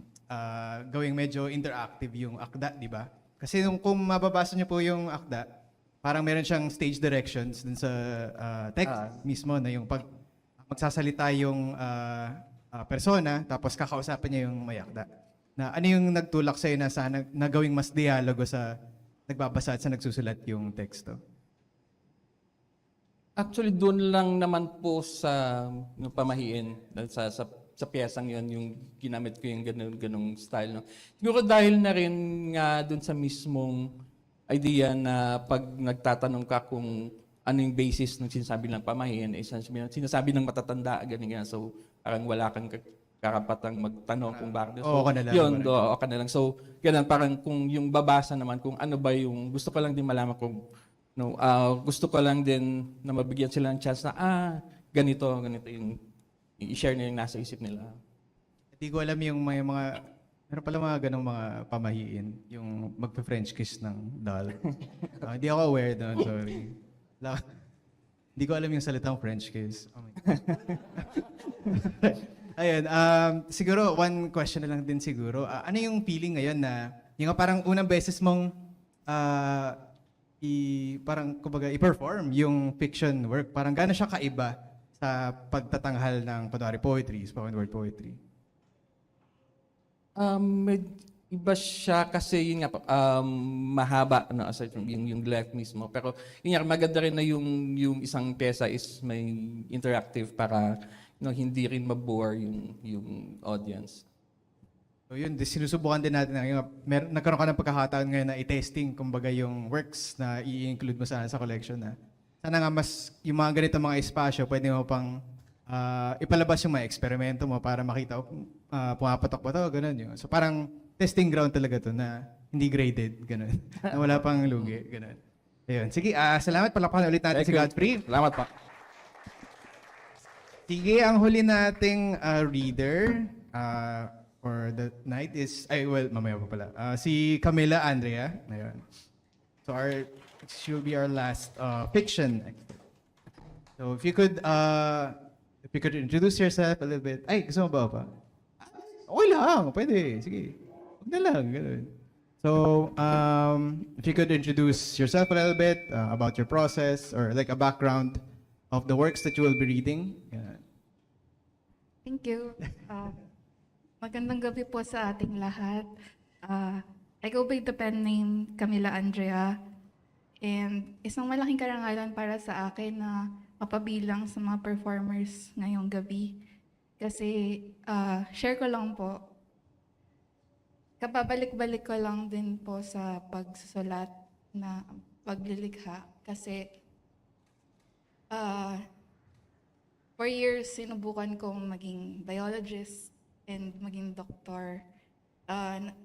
gawing medyo interactive yung akda, di ba? Kasi kung mababasa niyo po yung akda, parang meron siyang stage directions dun sa text mismo na yung pag magsasalita yung persona, tapos kakausapin niya yung may akda. Na ano yung nagtulak sa'yo na sana nagawing mas dialogo sa nagbabasa at sa nagsusulat yung teksto? Actually, doon lang naman po sa pamahiin, sa piyesang yun, yung ginamit ko yung ganung style. No? Siguro dahil na rin nga doon sa mismong idea na pag nagtatanong ka kung ano yung basis ng sinasabi ng pamahiin, sinasabi ng matatanda, ganyan. So, parang wala kang karapatang magtanong kung bakit. So, ka na lang. Yun, ka na lang. So, ganun, parang kung yung babasa naman, kung ano ba yung, gusto ko lang din malaman kung, gusto ko lang din na mabigyan sila ng chance na, ganito yung i-share na yung nasa isip nila. Hindi ko alam yung may mga, meron pala mga ganong mga pamahiin, yung magpa-French kiss ng doll. Hindi ako aware doon, sorry. Hindi ko alam yung salitang French kiss. Oh my God. Ayun, siguro one question na lang din siguro. Ano yung feeling ngayon na yung parang unang beses mong parang kumbaga i-perform yung fiction work? Parang gaano siya kaiba sa pagtatanghal ng kunwari poetry, spoken word poetry? Iba siya kasi yun nga mahaba aside from yung left mismo, pero yun nga maganda rin na yung isang pyesa is may interactive para hindi rin mabore yung audience. So yun, sinusubukan din natin nagkaroon ka ng pagkakataon ngayon na i-testing kumbaga yung works na i-include mo sa collection na sana nga mas yung mga ganito mga espasyo pwede mo pang ipalabas yung mga eksperimento mo para makita pumapatok ba to, ganun yun. So parang testing ground talaga to na hindi graded, ganun. Na wala pang lugi, ganun. Ayun. Sige, salamat. Palakpakan ulit natin si Godfrey. Salamat pa. Sige, ang huli nating reader for the night is, mamaya pa pala. Si Camila Andrea. Ayun. So she'll be our last fiction. So if you could introduce yourself a little bit. Ay, gusto mo ba? Okay lang, pwede. Sige. Huwag na lang, ganun. So, if you could introduce yourself a little bit about your process or like a background of the works that you will be reading. Yeah. Thank you. Magandang gabi po sa ating lahat. I go by the pen name Camila Andrea. And isang malaking karangalan para sa akin na mapabilang sa mga performers ngayong gabi. Kasi share ko lang po, kapabalik-balik ko lang din po sa pagsusulat na paglilikha. Kasi 4 years sinubukan kong maging biologist and maging doktor.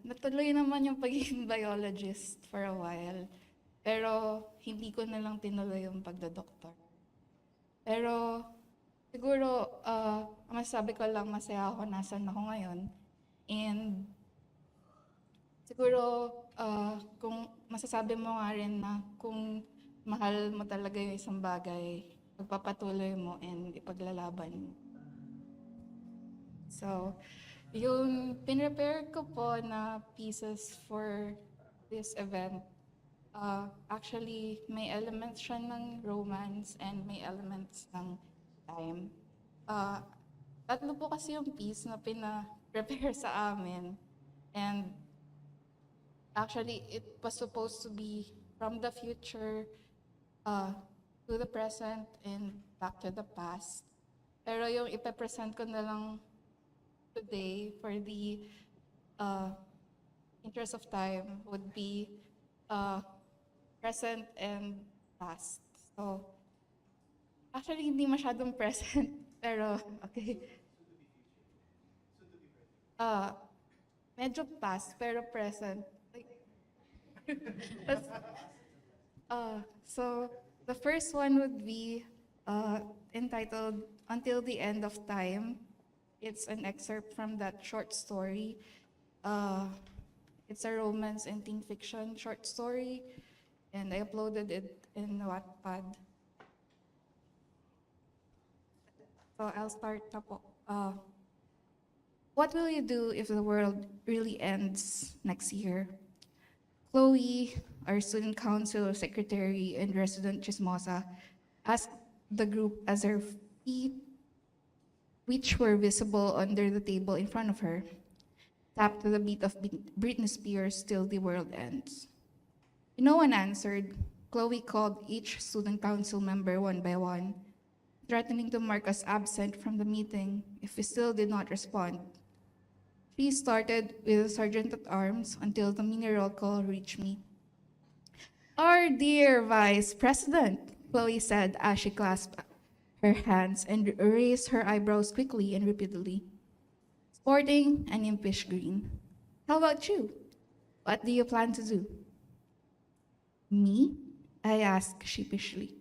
Natuloy naman yung pagiging biologist for a while. Pero hindi ko na lang tinuloy yung pagdodoktor. Pero siguro, masasabi ko lang masaya ako nasan ako ngayon. And siguro, kung masasabi mo nga rin na kung mahal mo talaga yung isang bagay, pagpapatuloy mo and ipaglalaban mo. So, yung pinrepare ko po na pieces for this event, actually, may elements siya ng romance and may elements ng time. Uh, Tatlo po kasi yung piece na pina-prepare sa amin. And actually, it was supposed to be from the future uh, to the present and back to the past. Pero yung ipapresent ko na lang today for the uh, interest of time would be uh, present and past. So, actually, hindi masyadong present, pero okay. Medyo past, pero present. Like, that's- so, the first one would be entitled Until the End of Time. It's an excerpt from that short story. It's a romance and teen fiction short story, and I uploaded it in Wattpad. So I'll start na po. What will you do if the world really ends next year? Chloe, our student council secretary and resident chismosa, asked the group as her feet, which were visible under the table in front of her, tapped to the beat of Britney Spears' Till the World Ends. No one answered. Chloe called each student council member one by one, threatening to mark us absent from the meeting if we still did not respond. She started with the sergeant-at-arms until the mini roll call reached me. Our dear Vice President, Chloe said as she clasped her hands and raised her eyebrows quickly and repeatedly, sporting an impish grin. How about you? What do you plan to do? Me? I asked sheepishly.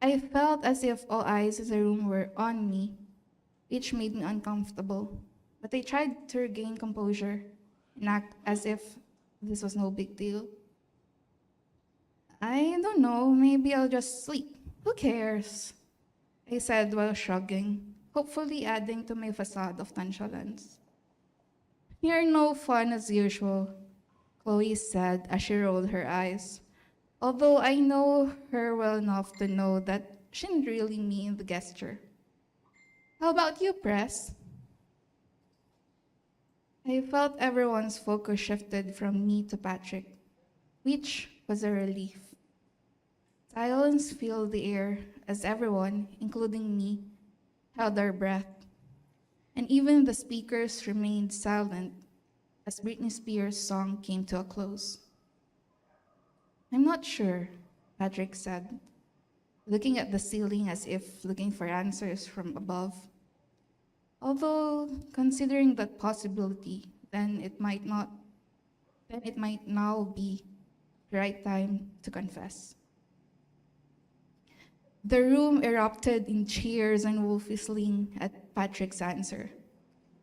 I felt as if all eyes in the room were on me, which made me uncomfortable. But I tried to regain composure and act as if this was no big deal. I don't know, maybe I'll just sleep. Who cares? I said while shrugging, hopefully adding to my facade of nonchalance. You're no fun as usual, Chloe said as she rolled her eyes, although I know her well enough to know that she didn't really mean the gesture. How about you, Press? I felt everyone's focus shifted from me to Patrick, which was a relief. Silence filled the air as everyone, including me, held our breath. And even the speakers remained silent as Britney Spears' song came to a close. I'm not sure, Patrick said, looking at the ceiling as if looking for answers from above. Although, considering that possibility, then it might now be the right time to confess. The room erupted in cheers and wolf whistling at Patrick's answer.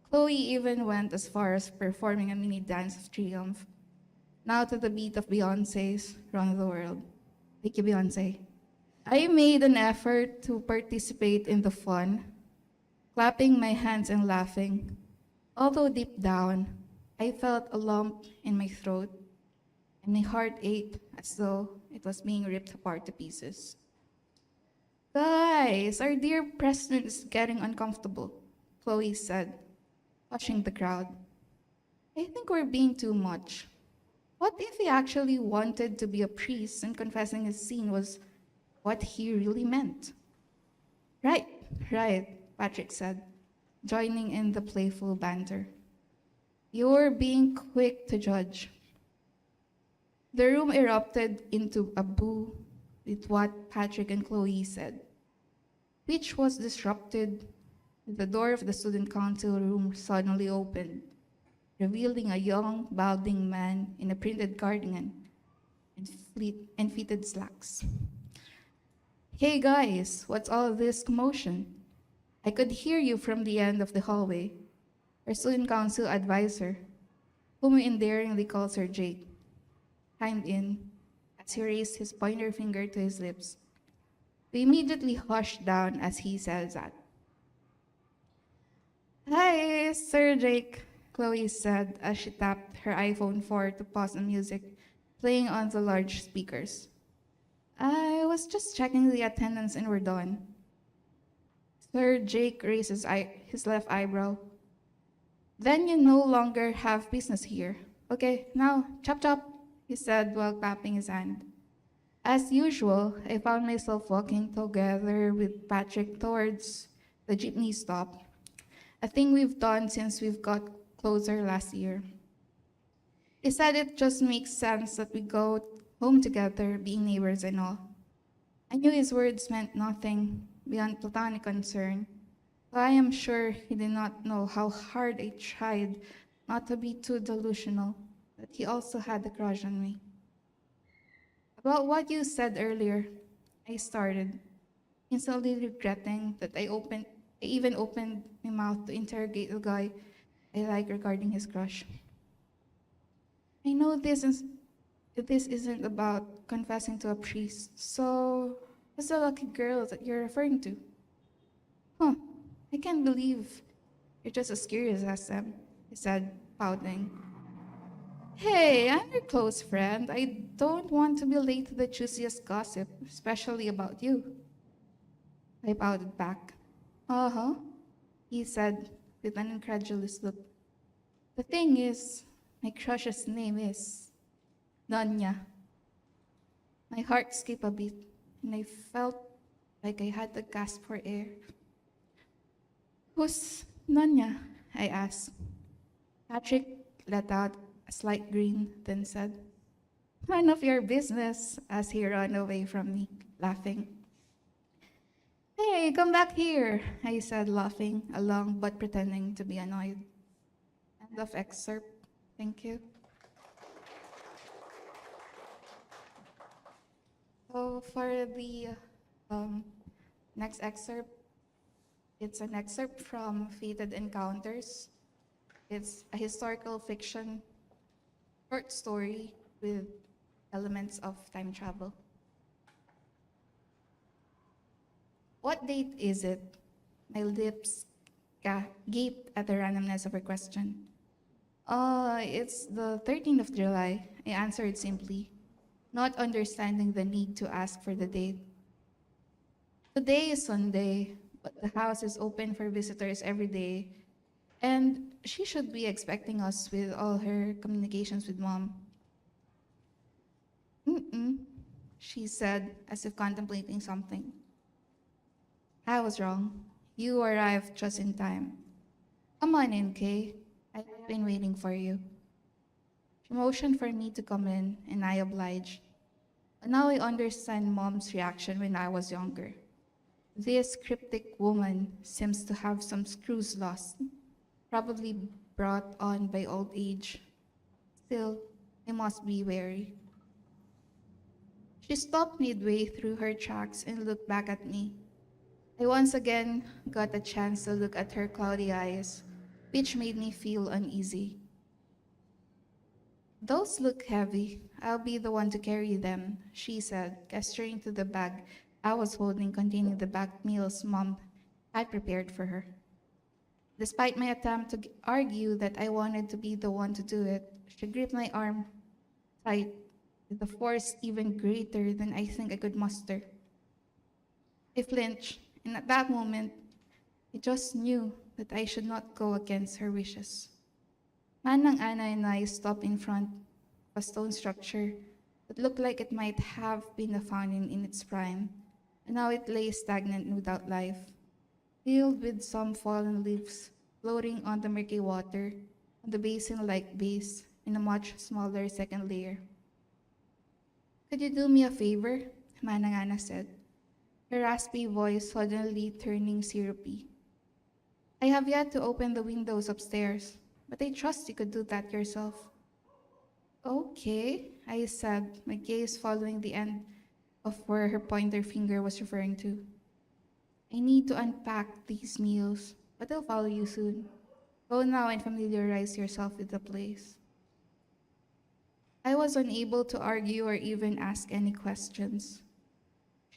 Chloe even went as far as performing a mini dance of triumph, now to the beat of Beyonce's Run the World. Thank you, Beyonce. I made an effort to participate in the fun, clapping my hands and laughing, although deep down, I felt a lump in my throat, and my heart ached as though it was being ripped apart to pieces. Guys, our dear president is getting uncomfortable, Chloe said, hushing the crowd. I think we're being too much. What if he actually wanted to be a priest and confessing his sin was what he really meant? Right, Patrick said, joining in the playful banter. You're being quick to judge. The room erupted into a boo with what Patrick and Chloe said, which was disrupted when the door of the student council room suddenly opened, revealing a young, balding man in a printed cardigan and fitted slacks. Hey guys, what's all this commotion? I could hear you from the end of the hallway. Our student council advisor, whom we endearingly call Sir Jake, chimed in as he raised his pointer finger to his lips. We immediately hushed down as he said that. Hi, Sir Jake, Chloe said as she tapped her iPhone 4 to pause the music playing on the large speakers. I was just checking the attendance and we're done. Sir Jake raised his left eyebrow. Then you no longer have business here. Okay, now, chop chop, he said while clapping his hand. As usual, I found myself walking together with Patrick towards the jeepney stop, a thing we've done since we've got closer last year. He said it just makes sense that we go home together, being neighbors and all. I knew his words meant nothing beyond platonic concern, but I am sure he did not know how hard I tried not to be too delusional, that he also had a crush on me. About what you said earlier, I started, instantly regretting that I even opened my mouth to interrogate the guy I like regarding his crush. I know this isn't about confessing to a priest, so who's the lucky girl that you're referring to? Huh, I can't believe you're just as curious as them, he said, pouting. Hey, I'm your close friend. I don't want to be late to the juiciest gossip, especially about you. I pouted back. Uh-huh, he said with an incredulous look. The thing is, my crush's name is Nanya. My heart skipped a beat, and I felt like I had to gasp for air. Who's Nanya? I asked. Patrick let out a slight grin, then said, None of your business, as he ran away from me, laughing. Hey, come back here, I said, laughing along but pretending to be annoyed. End of excerpt. Thank you. So for the next excerpt, it's an excerpt from Fated Encounters. It's a historical fiction short story with elements of time travel. What date is it? My lips gaped at the randomness of her question. It's the 13th of July, I answered simply, not understanding the need to ask for the date. Today is Sunday, but the house is open for visitors every day, and she should be expecting us with all her communications with Mom. Mm-mm, she said, as if contemplating something. I was wrong. You arrived just in time. Come on in, Kay. I've been waiting for you. She motioned for me to come in, and I obliged. And now I understand Mom's reaction when I was younger. This cryptic woman seems to have some screws lost, probably brought on by old age. Still, I must be wary. She stopped midway through her tracks and looked back at me. I once again got a chance to look at her cloudy eyes, which made me feel uneasy. Those look heavy. I'll be the one to carry them, she said, gesturing to the bag I was holding containing the bagged meals Mom had prepared for her. Despite my attempt to argue that I wanted to be the one to do it, she gripped my arm tight with a force even greater than I think I could muster. I flinched, and at that moment, I just knew that I should not go against her wishes. Manang Ana and I stopped in front of a stone structure that looked like it might have been a fountain in its prime, and now it lay stagnant and without life, filled with some fallen leaves floating on the murky water on the basin-like base in a much smaller second layer. Could you do me a favor? Manang Ana said, her raspy voice suddenly turning syrupy. I have yet to open the windows upstairs, but I trust you could do that yourself. Okay, I said, my gaze following the end of where her pointer finger was referring to. I need to unpack these meals, but I'll follow you soon. Go now and familiarize yourself with the place. I was unable to argue or even ask any questions.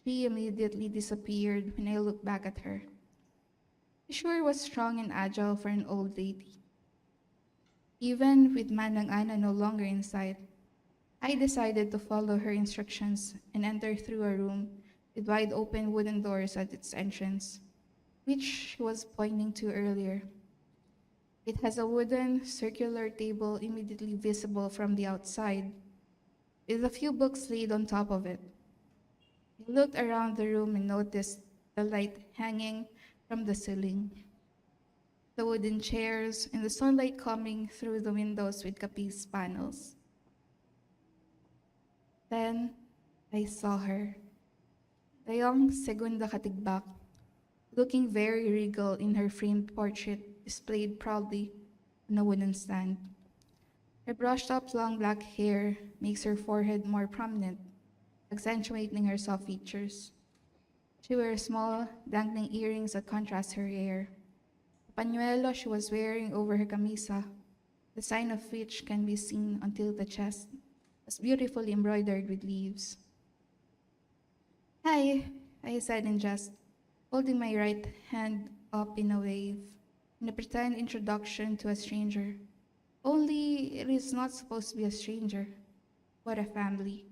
She immediately disappeared when I looked back at her. She sure was strong and agile for an old lady. Even with Manang Ana no longer in sight, I decided to follow her instructions and enter through a room with wide open wooden doors at its entrance, which she was pointing to earlier. It has a wooden circular table immediately visible from the outside, with a few books laid on top of it. I looked around the room and noticed the light hanging from the ceiling, the wooden chairs, and the sunlight coming through the windows with Capiz panels. Then I saw her, the young Segunda Katigbak, looking very regal in her framed portrait displayed proudly on a wooden stand. Her brushed up long black hair makes her forehead more prominent, accentuating her soft features. She wears small, dangling earrings that contrast her hair. The pañuelo she was wearing over her camisa, the sign of which can be seen until the chest, was beautifully embroidered with leaves. Hi, I said in jest, holding my right hand up in a wave, in a pretend introduction to a stranger. Only it is not supposed to be a stranger, but a family.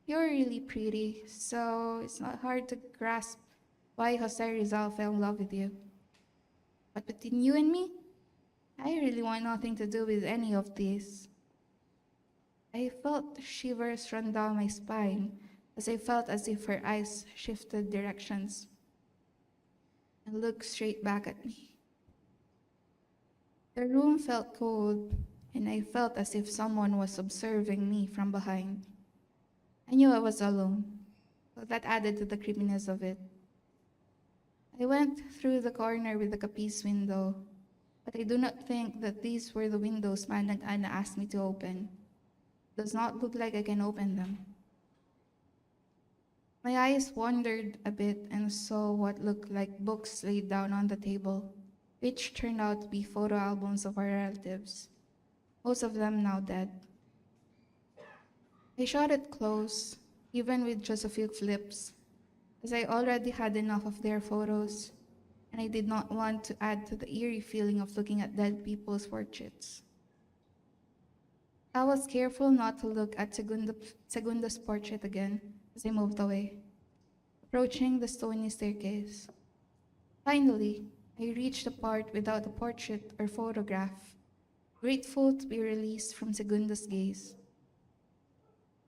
You're really pretty, so it's not hard to grasp why Jose Rizal fell in love with you. But between you and me, I really want nothing to do with any of this. I felt shivers run down my spine as I felt as if her eyes shifted directions and looked straight back at me. The room felt cold, and I felt as if someone was observing me from behind. I knew I was alone, so that added to the creepiness of it. I went through the corner with the Capiz window, but I do not think that these were the windows Manang Ana asked me to open. It does not look like I can open them. My eyes wandered a bit and saw what looked like books laid down on the table, which turned out to be photo albums of our relatives, most of them now dead. I shot it close, even with just a few flips, as I already had enough of their photos, and I did not want to add to the eerie feeling of looking at dead people's portraits. I was careful not to look at Segunda's portrait again as I moved away, approaching the stony staircase. Finally, I reached the part without a portrait or photograph, grateful to be released from Segunda's gaze.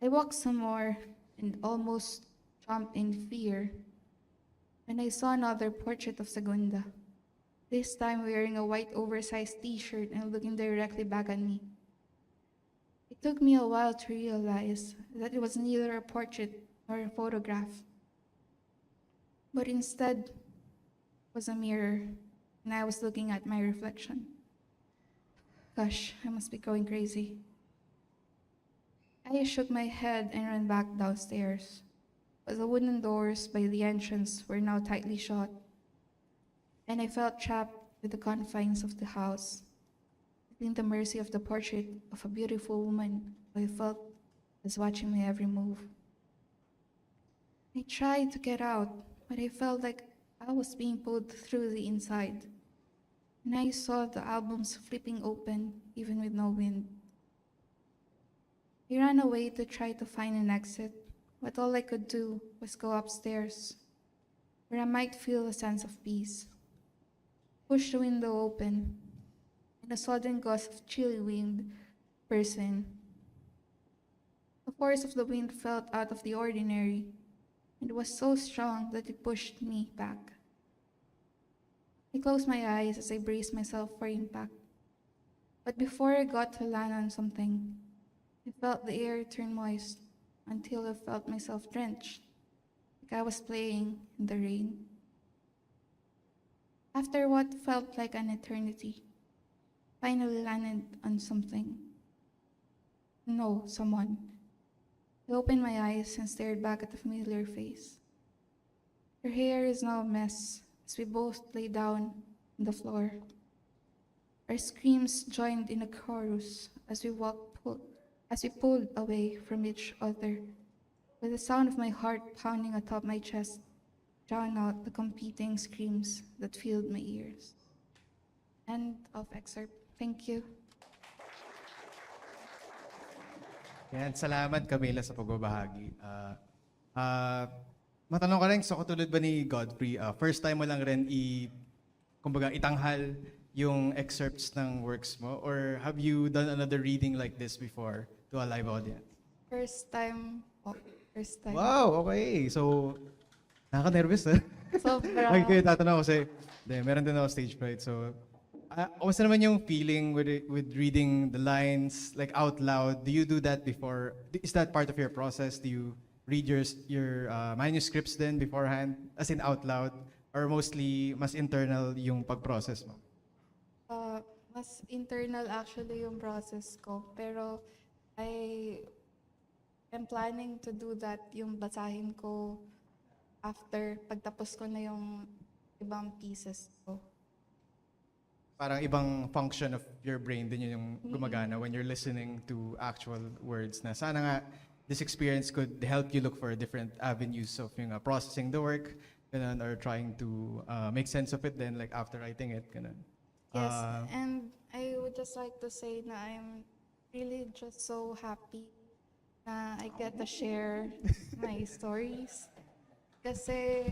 I walked some more and almost jumped in fear when I saw another portrait of Segunda, this time wearing a white oversized t-shirt and looking directly back at me. It took me a while to realize that it was neither a portrait nor a photograph, but instead was a mirror, and I was looking at my reflection. Gosh, I must be going crazy. I shook my head and ran back downstairs, but the wooden doors by the entrance were now tightly shut, and I felt trapped with the confines of the house, within the mercy of the portrait of a beautiful woman who I felt was watching my every move. I tried to get out, but I felt like I was being pulled through the inside, and I saw the albums flipping open even with no wind. I ran away to try to find an exit, but all I could do was go upstairs, where I might feel a sense of peace. Pushed the window open, and a sudden gust of chilly wind burst in. The force of the wind felt out of the ordinary, and it was so strong that it pushed me back. I closed my eyes as I braced myself for impact, but before I got to land on something, I felt the air turn moist until I felt myself drenched, like I was playing in the rain. After what felt like an eternity, finally landed on something. No, someone. I opened my eyes and stared back at the familiar face. Her hair is now a mess as we both lay down on the floor. Our screams joined in a chorus as we pulled away from each other, with the sound of my heart pounding atop my chest, drown out the competing screams that filled my ears. End of excerpt. Thank you. Yan, salamat Camila sa pagbabahagi. Matanong ko lang, so katulad ba ni Godfrey, first time mo lang rin kumbaga, itanghal yung excerpts ng works mo? Or have you done another reading like this before to a live audience? First time. Oh, first time. Wow, okay. So, nakaka-nervous Sobra. Ay, kayo tatanong ko kasi, meron din ako stage fright. So, kamusta naman yung feeling with reading the lines like out loud? Do you do that before? Is that part of your process? Do you read your manuscripts then beforehand, as in out loud? Or mostly mas internal yung pag-process mo? Mas internal actually yung process ko. Pero I am planning to do that, yung basahin ko after pagtapos ko na yung ibang pieces ko. Parang ibang function of your brain din yun yung gumagana when you're listening to actual words na sana nga this experience could help you look for different avenues of yung processing the work, ganun, or trying to make sense of it then like after writing it, ganun. Yes, and I would just like to say na I'm really just so happy na I get to share my stories. Kasi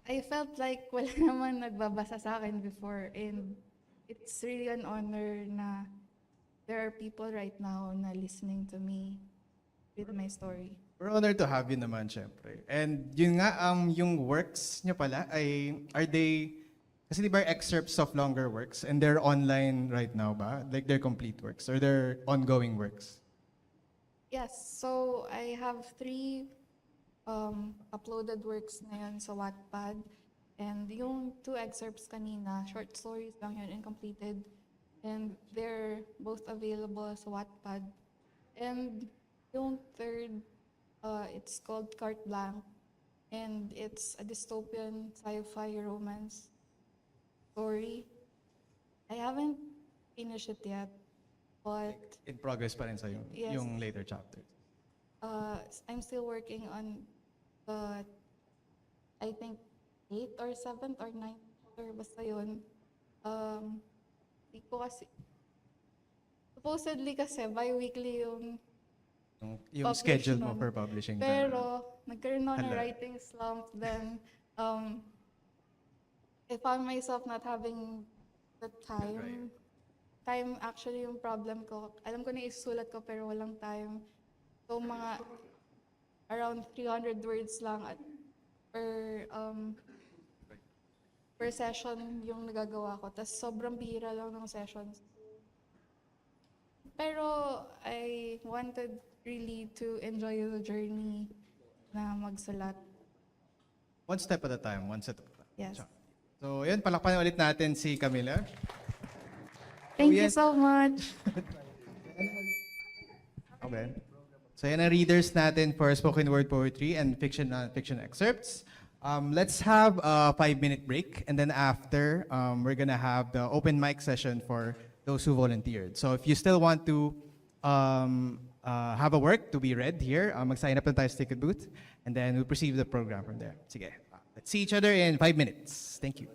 I felt like wala naman nagbabasa sa akin before, and it's really an honor na there are people right now na listening to me with my story. We're honored to have you naman, syempre. And yun nga, yung works nyo pala, are they, kasi di ba excerpts of longer works, and they're online right now ba? Like they're complete works, or they're ongoing works? Yes, so I have 3 uploaded works na yun sa Wattpad. And yung 2 excerpts kanina, short stories lang yun, incompleted. And they're both available sa Wattpad. And yung 3rd, it's called Carte Blanche. And it's a dystopian sci-fi romance story. I haven't finished it yet, but In progress pa rin sa Yes. yung later chapters. I'm still working on the, I think, 8th or 7th or 9th chapter, basta yun. Di ko kasi, supposedly kasi, bi-weekly yung Yung publish schedule mo nun. for publishing. Pero, nagkaroon ako ng Hala. writing slump, then, I found myself not having the time. Time actually yung problem ko. Alam ko na isusulat ko, pero walang time. So, mga around 300 words lang at per session yung nagagawa ko. Tapos sobrang bihira lang ng sessions. Pero I wanted really to enjoy the journey na magsulat. One step at a time, one step at a time. Yes. So, yun, palakpakan ulit natin si Camila. Thank you yes. so much. Okay. So, yan ang readers natin for spoken word poetry and fiction excerpts. Let's have a 5-minute break, and then after, we're gonna have the open mic session for those who volunteered. So, if you still want to have a work to be read here, mag-sign up na tayo sa ticket booth, and then we'll proceed with the program from there. Sige. Let's see each other in 5 minutes. Thank you.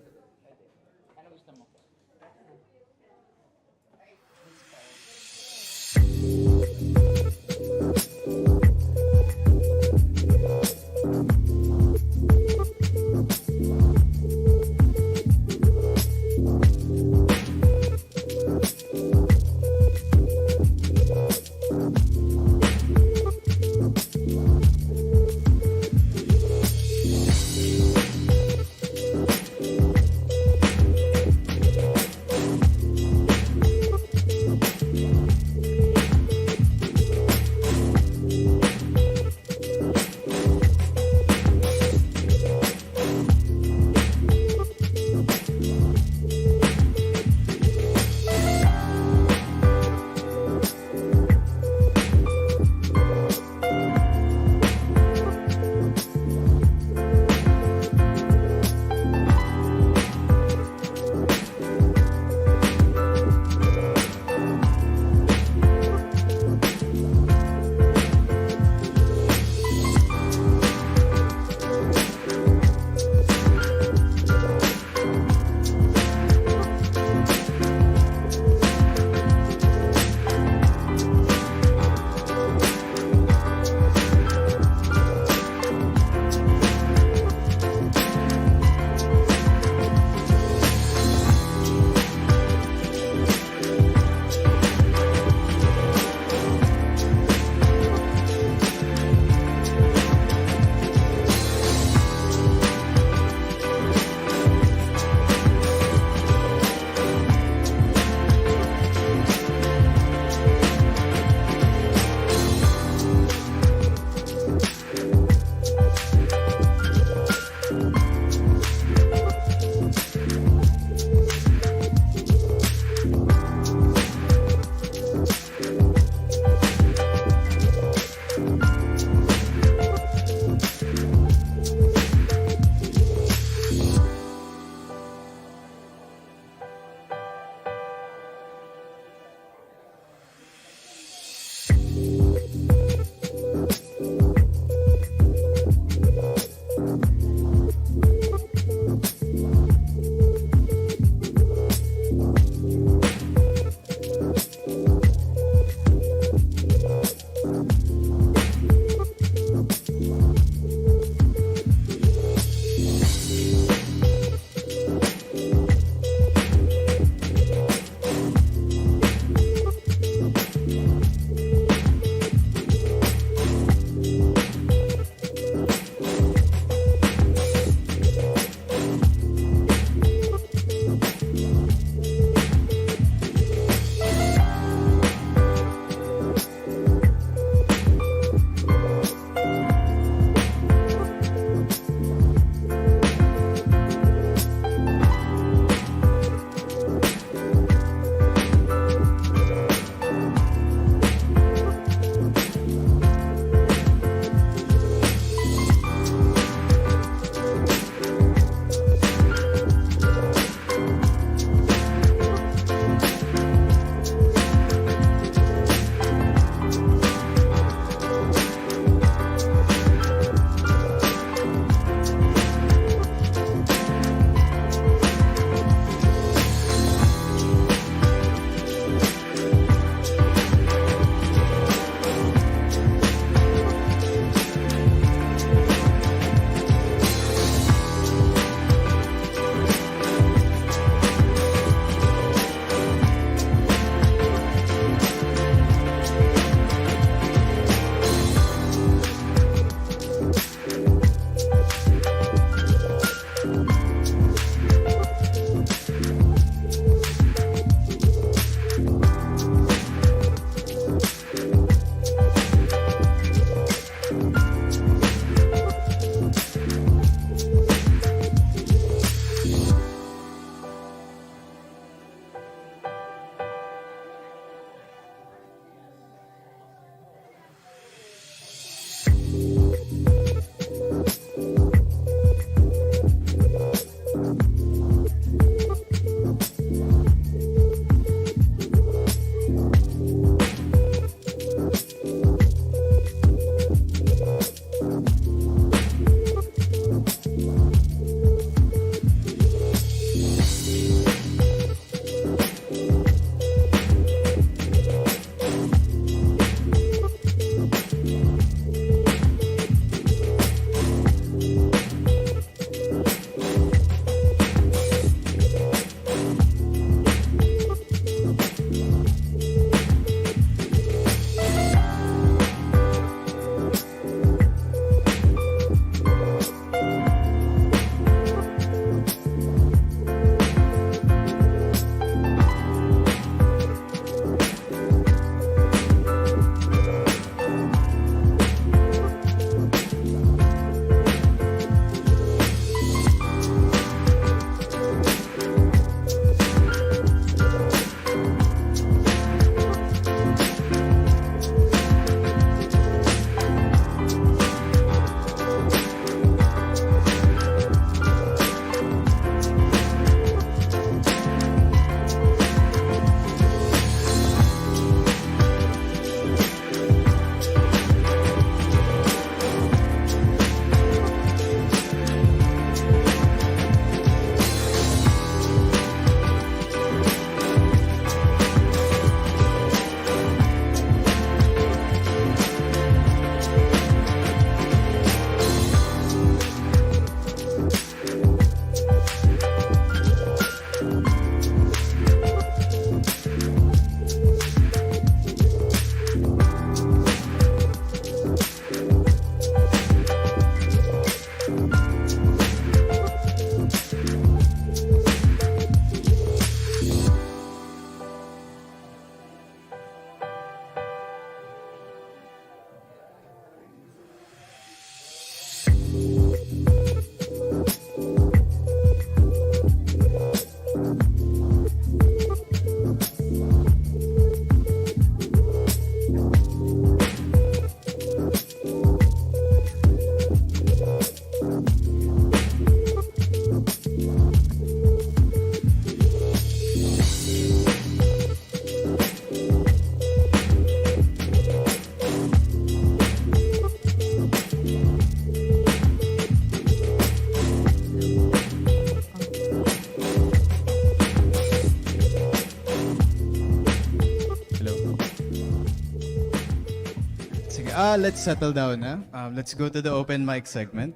Let's settle down na. Let's go to the open mic segment.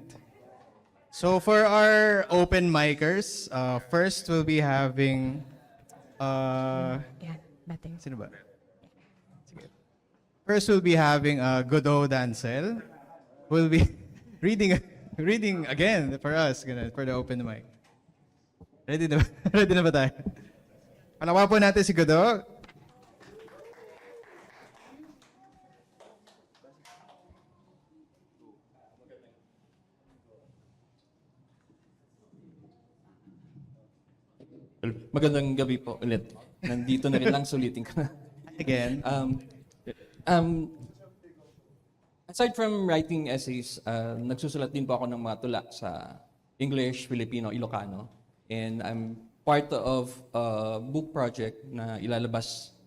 So for our open micers, first we'll be having... Sino ba? Sige. First we'll be having Godot Dancel. We'll be reading again for us, ganun, for the open mic. Ready na ba? Ready na ba tayo? Palawa po natin si Godot. Magandang gabi po ulit. Nandito na rin lang, sulitin ko na. Again. Aside from writing essays, nagsusulat din po ako ng mga tula sa English, Filipino, Ilocano. And I'm part of a book project na ilalabas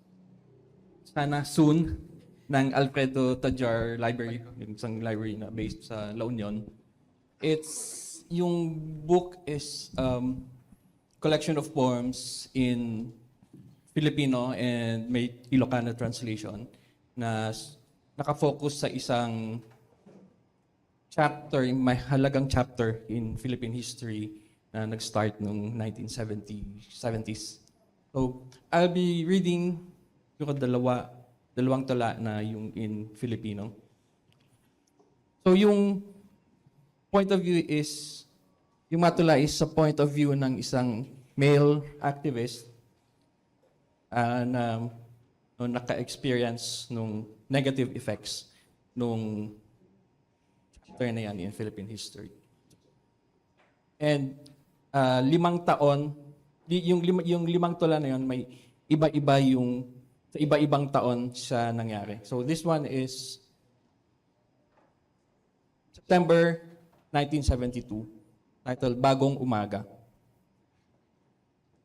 sana soon ng Alfredo Tadjar Library, yung isang library na based sa La Union. Yung book is collection of poems in Filipino and may Ilocano translation na nakafocus sa isang chapter, may halagang chapter in Philippine history na nag-start noong 1970s. So, I'll be reading yung dalawang tula na yung in Filipino. So, yung point of view is, yung matula is sa point of view ng isang male activist na naka-experience nung negative effects nung chapter na yan in Philippine history. And 5 taon, yung 5 tula na yun, may iba-iba sa iba-ibang taon siya nangyari. So this one is September 1972. Title, Bagong Umaga.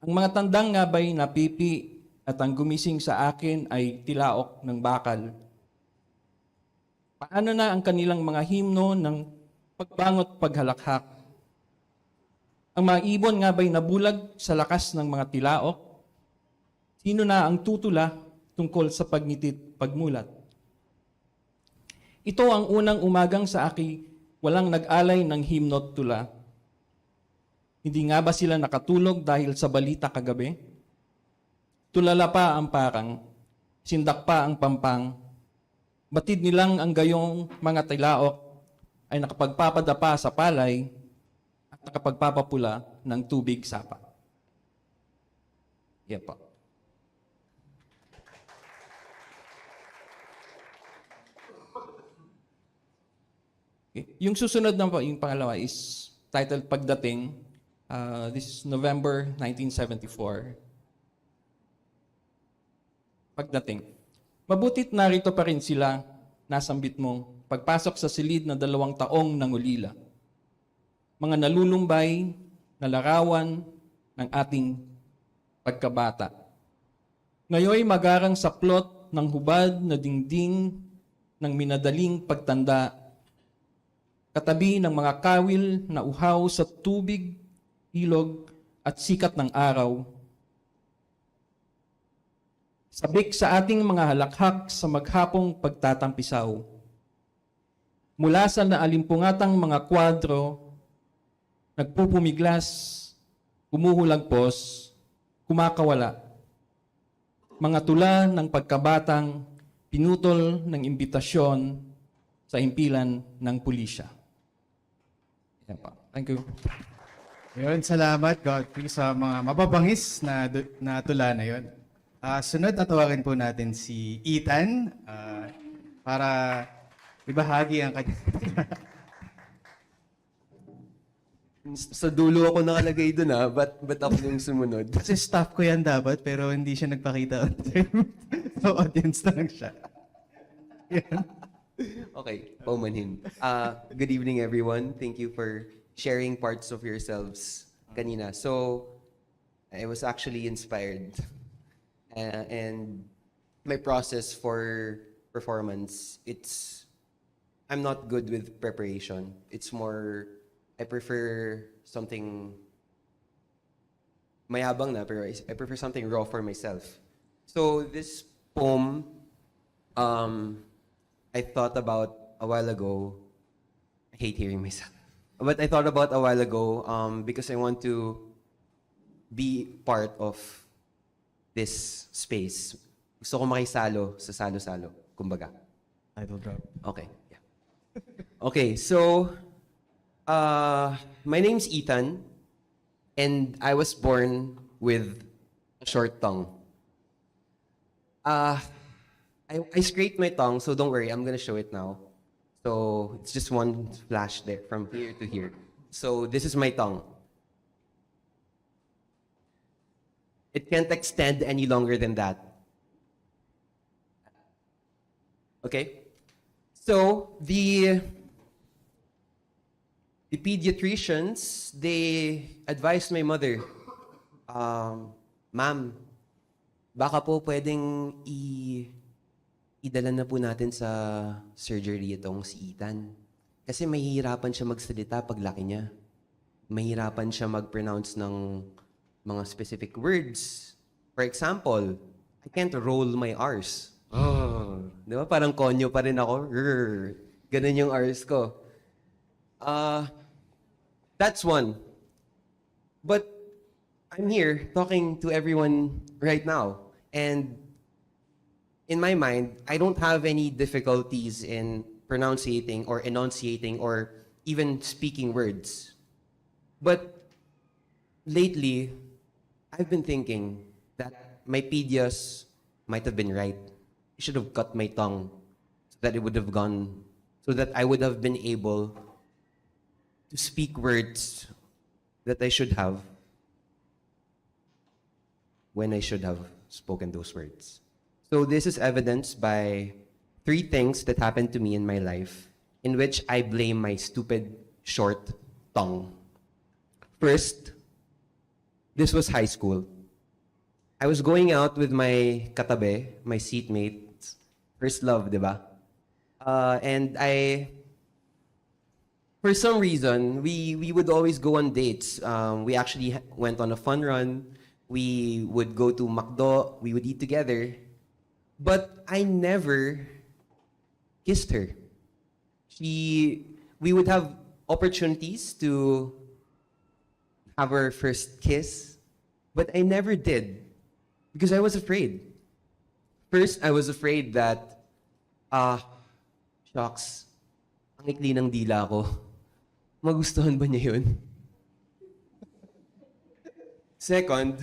Ang mga tandang nga ba'y napipi at ang gumising sa akin ay tilaok ng bakal. Paano na ang kanilang mga himno ng pagbangot paghalakak? Ang mga ibon nga ba'y nabulag sa lakas ng mga tilaok? Sino na ang tutula tungkol sa pagnitit pagmulat? Ito ang unang umagang sa akin walang nag-alay ng himno't tula. Hindi nga ba sila nakatulog dahil sa balita kagabi? Tulala pa ang parang, sindak pa ang pampang, batid nilang ang gayong mga tilaok ay nakapagpapadapa sa palay at nakapagpapapula ng tubig sapa. Yan po. Okay. Yung susunod na po, yung pangalawa is titled Pagdating. This is November 1974. Pagdating. Mabutit narito pa rin sila, nasambit mo, pagpasok sa silid na 2 taong nangulila. Mga nalulumbay na larawan ng ating pagkabata. Ngayoy magarang saplot ng hubad na dingding ng minadaling pagtanda, katabi ng mga kawil na uhaw sa tubig, ilog at sikat ng araw. Sabik sa ating mga halakhak sa maghapong pagtatampisaw. Mula sa naalimpungatang mga kwadro, nagpupumiglas, humuhulagpos, kumakawala. Mga tula ng pagkabatang pinutol ng imbitasyon sa himpilan ng pulisya. Yan pa. Thank you. Yun, salamat Godfrey sa mga mababangis na tula na yun. Sunod, tatawagan po natin si Ethan para ibahagi ang kanya. Sa dulo ako nakalagay doon ba't ako yung sumunod? Kasi staff ko yan dapat, pero hindi siya nagpakita on time. So, audience na lang siya. Yan. Okay, paumanhin. Good evening everyone. Thank you for sharing parts of yourselves kanina. So, I was actually inspired. And my process for performance, I'm not good with preparation. It's more, I prefer something mayabang na, pero I prefer something raw for myself. So, this poem, I thought about a while ago. I hate hearing myself. But I thought about a while ago because I want to be part of this space. Gusto ko makisalo sa SALUSALO, kumbaga. Title drop. Okay. Yeah. Okay, so my name's Ethan, and I was born with a short tongue. I scraped my tongue, so don't worry, I'm gonna show it now. So it's just one flash there from here to here. So this is my tongue. It can't extend any longer than that. Okay? So the pediatricians, they advised my mother, Ma'am, baka po pwedeng idala na po natin sa surgery itong si Ethan. Kasi mahihirapan siya magsalita paglaki niya. Mahihirapan siya mag-pronounce ng mga specific words. For example, I can't roll my R's. Oh, di ba? Parang konyo pa rin ako. Rrr. Ganun yung R's ko. That's one. But I'm here talking to everyone right now. And in my mind, I don't have any difficulties in pronouncing or enunciating or even speaking words. But lately, I've been thinking that my pedias might have been right. I should have cut my tongue so that it would have gone, so that I would have been able to speak words that I should have when I should have spoken those words. So this is evidenced by 3 things that happened to me in my life in which I blame my stupid, short tongue. First, this was high school. I was going out with my katabe, my seatmates, first love, di ba? And for some reason, we would always go on dates. We actually went on a fun run. We would go to McDo. We would eat together. But I never kissed her. We would have opportunities to have our first kiss, but I never did because I was afraid. First, I was afraid that, shucks, ang ikli ng dila ko. Magustuhan ba niya yun? Second,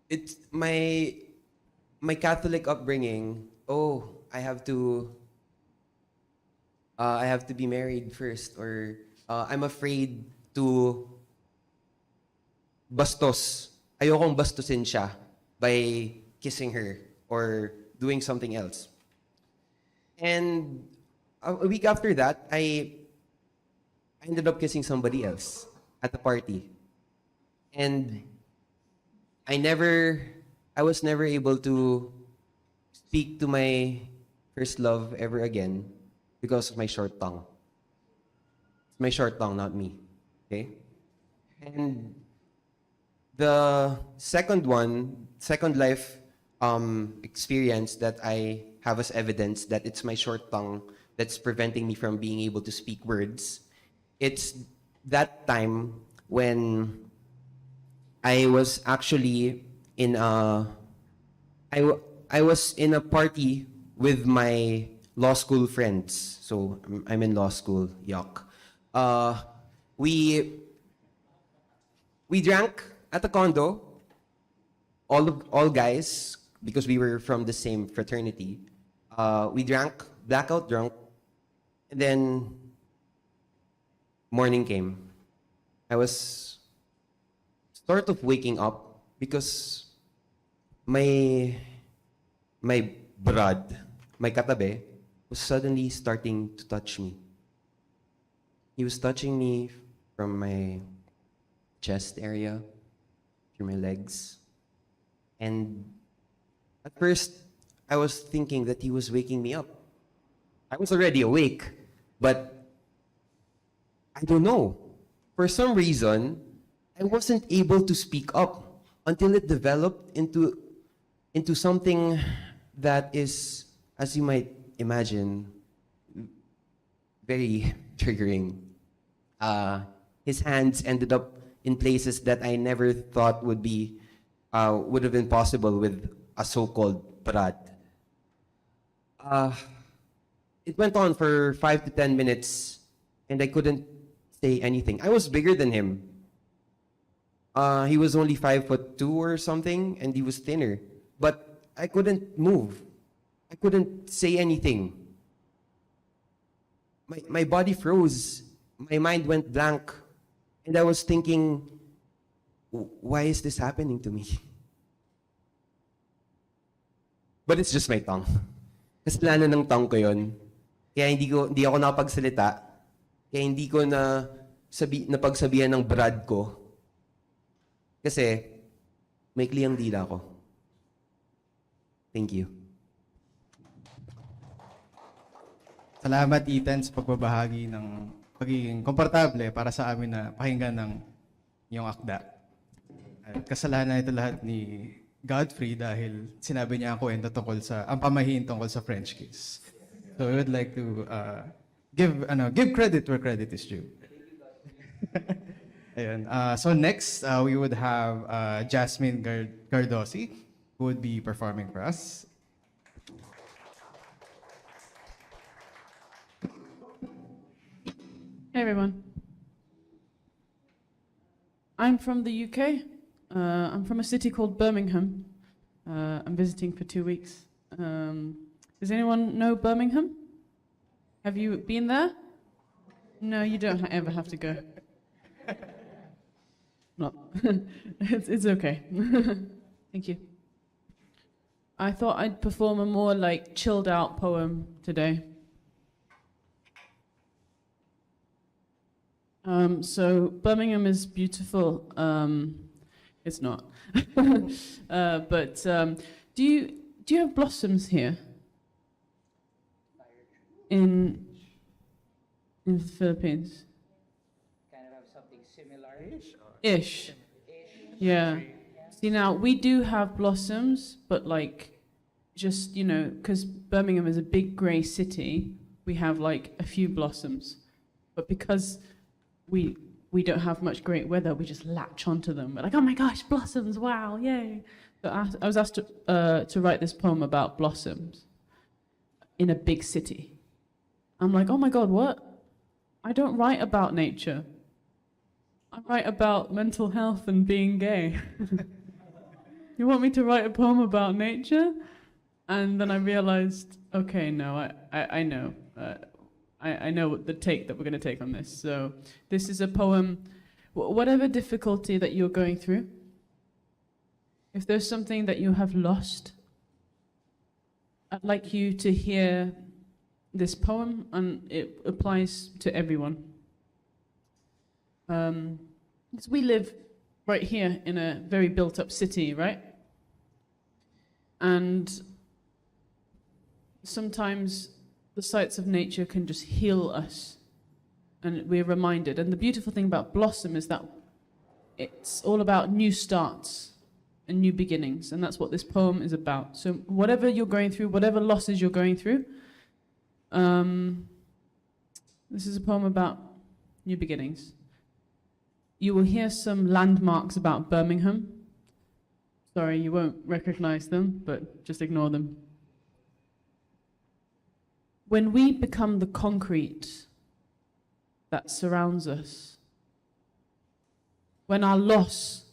it's my Catholic upbringing. Oh, I have to be married first, or I'm afraid to bastos. Ayokong bastusin siya by kissing her or doing something else. And a week after that, I ended up kissing somebody else at the party. And I was never able to speak to my first love ever again because of my short tongue. It's my short tongue, not me. Okay? And the second life experience that I have as evidence that it's my short tongue that's preventing me from being able to speak words. It's that time when I was actually in I was in a party with my law school friends. So I'm in law school, yuck. We drank at the condo, all guys, because we were from the same fraternity. We drank, blackout drunk, and then morning came. I was sort of waking up because my brad, my katabe, was suddenly starting to touch me. He was touching me from my chest area, through my legs. And at first, I was thinking that he was waking me up. I was already awake, but I don't know. For some reason, I wasn't able to speak up until it developed into into something that is, as you might imagine, very triggering. His hands ended up in places that I never thought would have been possible with a so-called Brad. It went on for 5 to 10 minutes, and I couldn't say anything. I was bigger than him. He was only 5'2" or something, and he was thinner. But I couldn't move. I couldn't say anything. My body froze. My mind went blank. And I was thinking, why is this happening to me? But it's just my tongue. Kasalanan ng tongue ko yun. Kaya hindi ako nakapagsalita. Kaya hindi ko napagsabihan ng Brad ko. Kasi maikli ang dila ko. Thank you. Salamat, Ethan, sa pagbabahagi ng pagiging komportable para sa amin na pakinggan ng iyong akda. At kasalanan ito lahat ni Godfrey dahil sinabi niya ang kwento tungkol ang pamahiin tungkol sa French kiss. So we would like to give credit where credit is due. Ayun. So next, we would have Jasmine Gardosi, who would be performing for us. Hey everyone. I'm from the UK. I'm from a city called Birmingham. I'm visiting for 2 weeks. Does anyone know Birmingham? Have you been there? No, you don't ever have to go. No, it's okay. Thank you. I thought I'd perform a more like chilled out poem today. So Birmingham is beautiful. It's not. But do you have blossoms here? In the Philippines? Kind of have something similar-ish? Ish. Yeah. See, now we do have blossoms, but like, just, because Birmingham is a big grey city, we have like a few blossoms. But because we don't have much great weather, we just latch onto them. We're like, oh my gosh, blossoms, wow, yay. So I was asked to write this poem about blossoms in a big city. I'm like, oh my God, what? I don't write about nature. I write about mental health and being gay. You want me to write a poem about nature? And then I realized, okay, no, I know. I know the take that we're going to take on this. So this is a poem, whatever difficulty that you're going through, if there's something that you have lost, I'd like you to hear this poem, and it applies to everyone. Because we live right here in a very built-up city, right? And sometimes the sights of nature can just heal us, and we're reminded. And the beautiful thing about Blossom is that it's all about new starts and new beginnings, and that's what this poem is about. So whatever you're going through, whatever losses you're going through, this is a poem about new beginnings. You will hear some landmarks about Birmingham. Sorry, you won't recognize them, but just ignore them. When we become the concrete that surrounds us, when our loss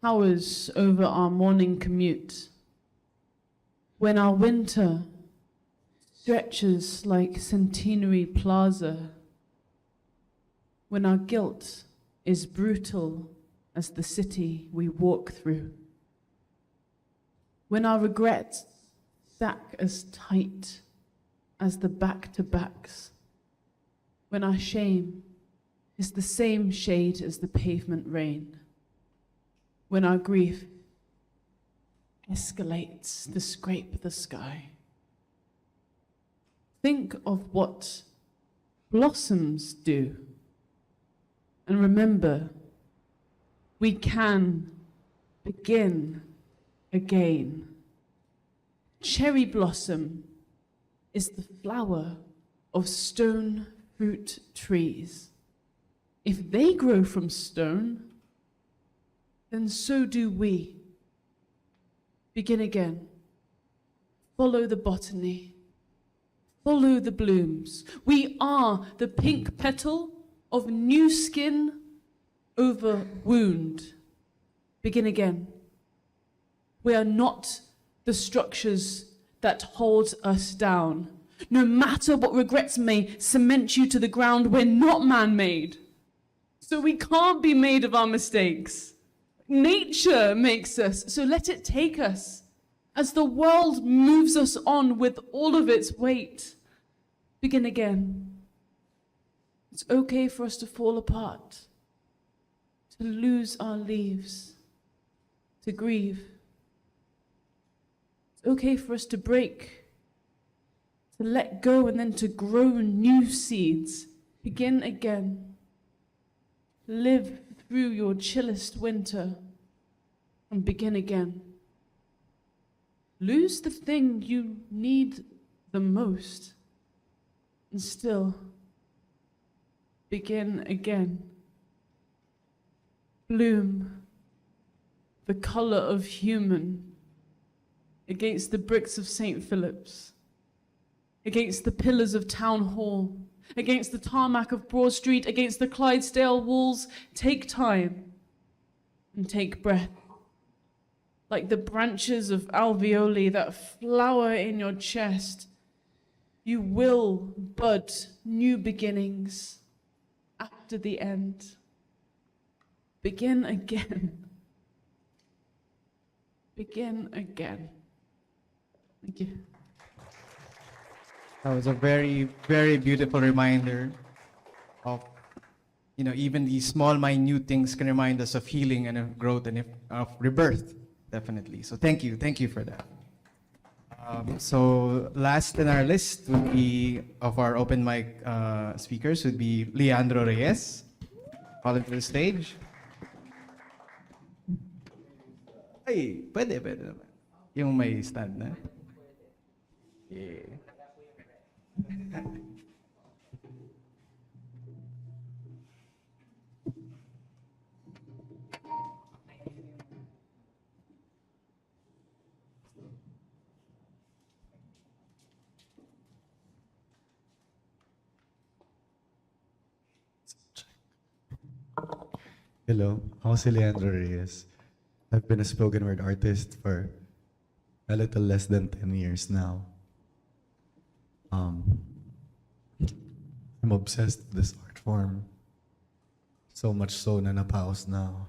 towers over our morning commute, when our winter stretches like Centenary Plaza, when our guilt is brutal as the city we walk through, when our regrets stack as tight as the back-to-backs, when our shame is the same shade as the pavement rain, when our grief escalates to scrape the sky. Think of what blossoms do, and remember, we can begin again. cherry blossom is the flower of stone fruit trees. If they grow from stone, then so do we. Begin again. Follow the botany. Follow the blooms. We are the pink petal of new skin over wound. Begin again. We are not the structures that hold us down. No matter what regrets may cement you to the ground, we're not man-made. So we can't be made of our mistakes. Nature makes us, so let it take us as the world moves us on with all of its weight. Begin again. It's okay for us to fall apart, to lose our leaves, to grieve. It's okay for us to break, to let go, and then to grow new seeds. Begin again. Live through your chillest winter and begin again. Lose the thing you need the most and still begin again. Bloom the color of human against the bricks of St. Philip's, against the pillars of Town Hall, against the tarmac of Broad Street, against the Clydesdale walls. Take time and take breath. Like the branches of alveoli that flower in your chest, you will bud new beginnings after the end. Begin again. Begin again. Thank you. That was a very, very beautiful reminder of, even these small, minute things can remind us of healing and of growth and of rebirth, definitely. So thank you for that. So last in our list would be, of our open mic speakers, would be Leandro Reyes. Call him to the stage. Ay, pwede naman. Yung may stand na. Yeah. Hello, ako si Leandro Reyes. I've been a spoken word artist for a little less than 10 years now. I'm obsessed with this art form. So much so na napause now.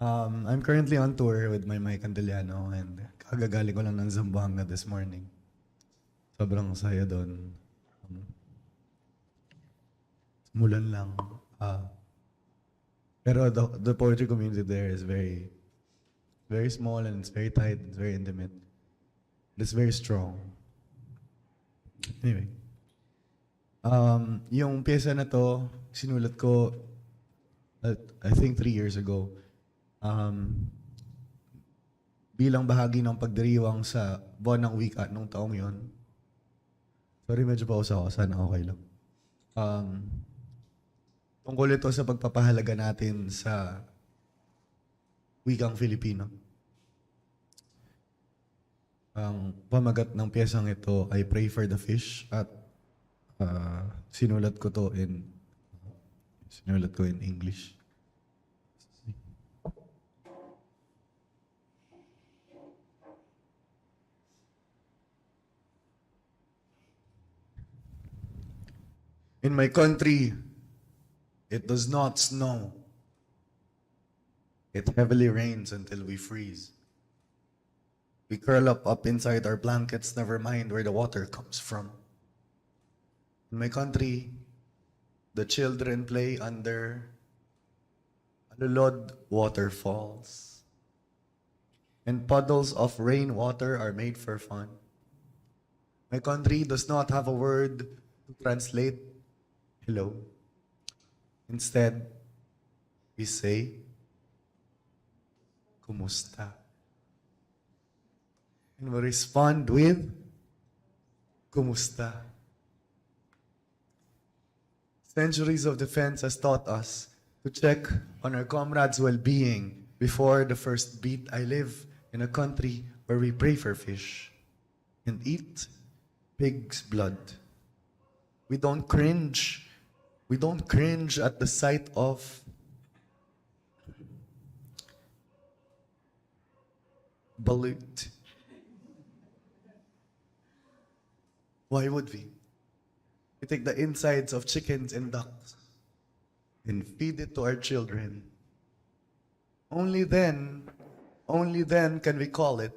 I'm currently on tour with my Mike Candeliano and kagagaling ko lang ng Zamboanga this morning. Sobrang saya doon. Mulan lang. Pero the poetry community there is very, very small and it's very tight, it's very intimate. It's very strong. Anyway. Yung pyesa na to, sinulat ko, I think 3 years ago. Bilang bahagi ng pagdiriwang sa buwan ng wika nung taong yon. Sorry, medyo pausa ako. Sana okay lang. Tungkol ito sa pagpapahalaga natin sa wikang Filipino. Ang pamagat ng piyesang ito ay Pray for the Fish at sinulat ko in English. In my country, it does not snow. It heavily rains until we freeze. We curl up inside our blankets, never mind where the water comes from. In my country, the children play under alulod waterfalls. And puddles of rainwater are made for fun. My country does not have a word to translate hello. Instead, we say, kumusta? And we respond with, Kumusta? Centuries of defense has taught us to check on our comrades' well-being before the first beat. I live in a country where we pray for fish and eat pig's blood. We don't cringe. We don't cringe at the sight of balut. Why would we? We take the insides of chickens and ducks and feed it to our children. Only then can we call it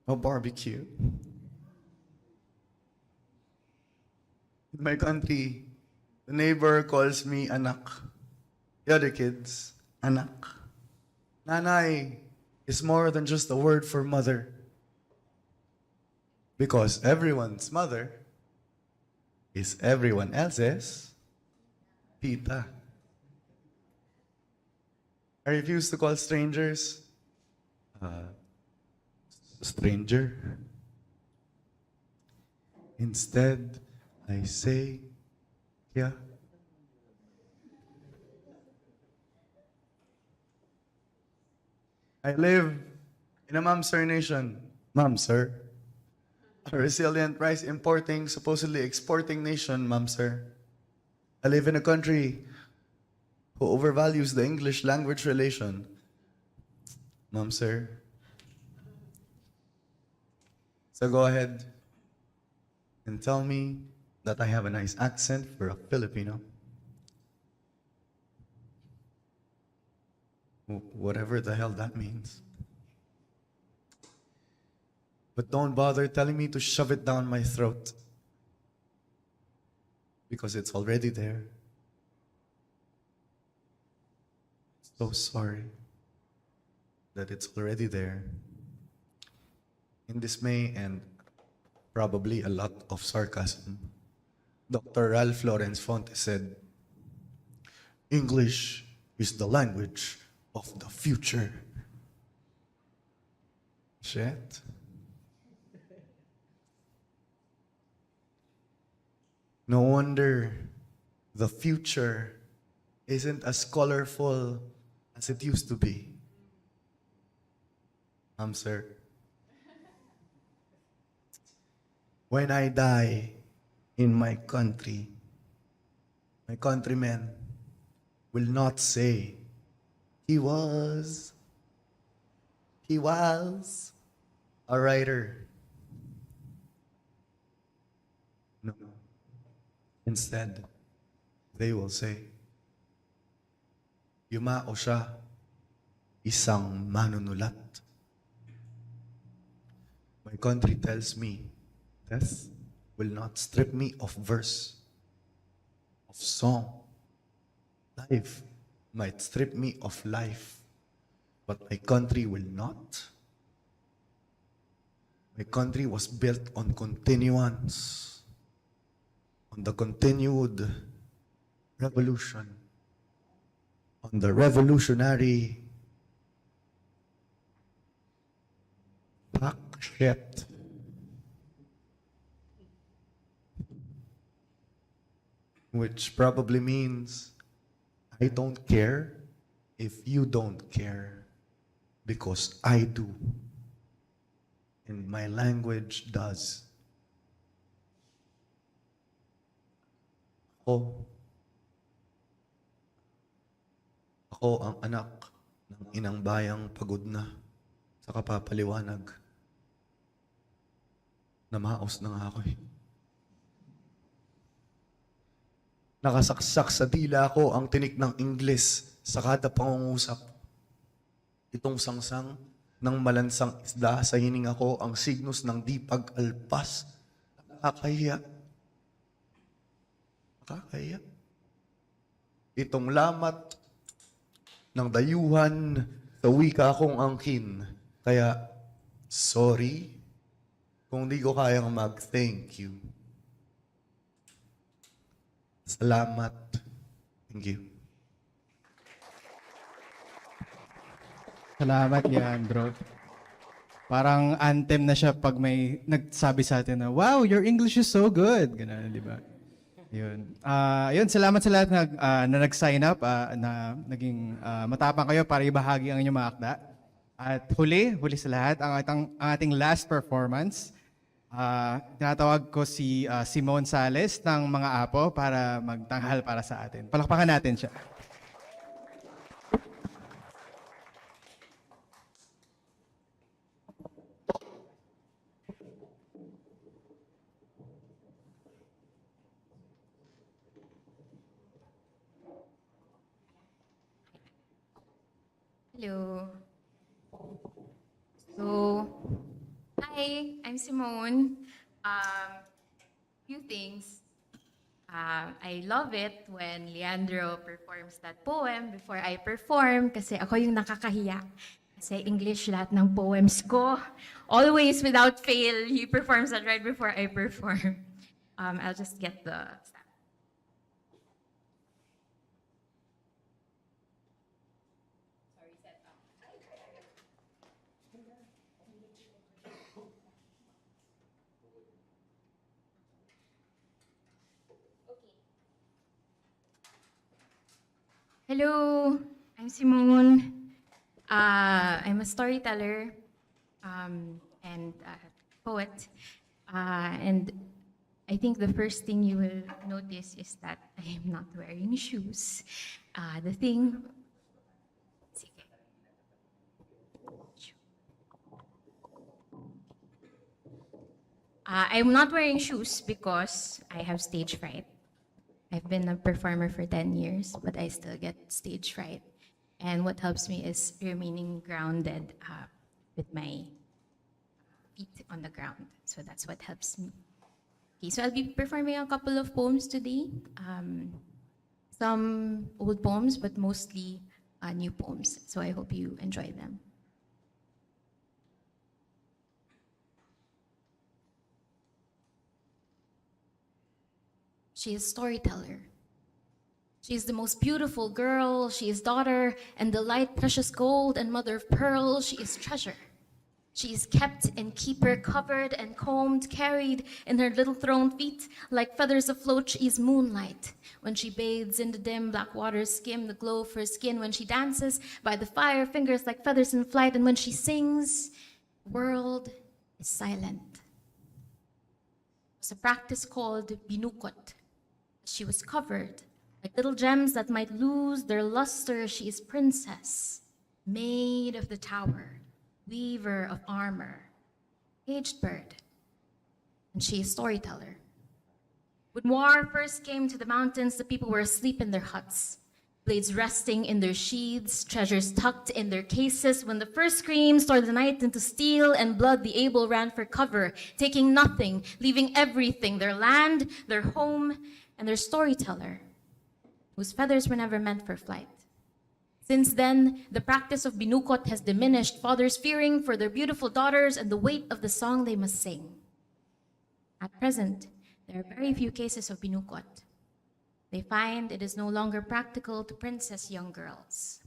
a barbecue. In my country, the neighbor calls me anak. The other kids, anak. Nanay is more than just a word for mother. Because everyone's mother is everyone else's tita. I refuse to call strangers stranger. Instead, I say, yeah. I live in a mamsir nation. Mamsir. A resilient rice importing, supposedly exporting nation, mamsir. I live in a country who overvalues the English language relation. Mamsir. So go ahead and tell me that I have a nice accent for a Filipino. Whatever the hell that means. But don't bother telling me to shove it down my throat. Because it's already there. So sorry that it's already there. In dismay and probably a lot of sarcasm, Dr. Ralph Lawrence Fonte said, English is the language of the future. Shit. No wonder the future isn't as colorful as it used to be. Sir. When I die in my country, my countrymen will not say, he was a writer. No. Instead, they will say, yumao siya, isang manunulat. My country tells me, death will not strip me of verse, of song. Life might strip me of life, but my country will not. My country was built on continuance, on the continued revolution, on the revolutionary pack shit. Which probably means I don't care if you don't care, because I do. And my language does. Ako ang anak ng inang bayang pagod na sa kapapaliwanag. Namaos na nga ako eh. Nakasaksak sa dila ko ang tinik ng Ingles sa kada pangungusap. Itong sangsang ng malansang isda sa hininga ko ang signos ng di pag-alpas. Nakakahiya. Nakakahiya. Itong lamat ng dayuhan sa wika kong angkin. Kaya, sorry kung di ko kayang mag-thank you. Salamat. Thank you. Salamat, Leandro. Parang anthem na siya pag may nagsabi sa atin na, wow, your English is so good. Ganun, di ba? Yun. Yun, salamat sa lahat na nag-sign up, na naging matapang kayo para ibahagi ang inyong mga akda. At huli sa lahat, ang ating last performance. Tinatawag ko si Simone Sales ng mga Apo para magtanghal para sa atin. Palakpakan natin siya. Hello. So, hi, I'm Simone. Few things. I love it when Leandro performs that poem before I perform kasi ako yung nakakahiya. Kasi English lahat ng poems ko. Always, without fail, he performs that right before I perform. I'll just get the staff. Hello, I'm Simone. I'm a storyteller and poet. And I think the first thing you will notice is that I am not wearing shoes. The thing. Sige. I'm not wearing shoes because I have stage fright. I've been a performer for 10 years, but I still get stage fright. And what helps me is remaining grounded with my feet on the ground. So that's what helps me. Okay, so I'll be performing a couple of poems today. Some old poems, but mostly new poems. So I hope you enjoy them. She is storyteller. She is the most beautiful girl. She is daughter and delight, precious gold and mother of pearl. She is treasure. She is kept in keeper, covered and combed, carried in her little thrown feet like feathers afloat. She is moonlight. When she bathes in the dim black waters, skim the glow of her skin. When she dances by the fire, fingers like feathers in flight. And when she sings, the world is silent. It's a practice called binukot. She was covered like little gems that might lose their luster. She is princess, maid of the tower, weaver of armor, caged bird, and she is storyteller. When war first came to the mountains, the people were asleep in their huts, blades resting in their sheaths, treasures tucked in their cases. When the first screams tore the night into steel and blood, the able ran for cover, taking nothing, leaving everything, their land, their home, and their storyteller, whose feathers were never meant for flight. Since then, the practice of binukot has diminished, fathers fearing for their beautiful daughters and the weight of the song they must sing. At present, there are very few cases of binukot. They find it is no longer practical to princess young girls.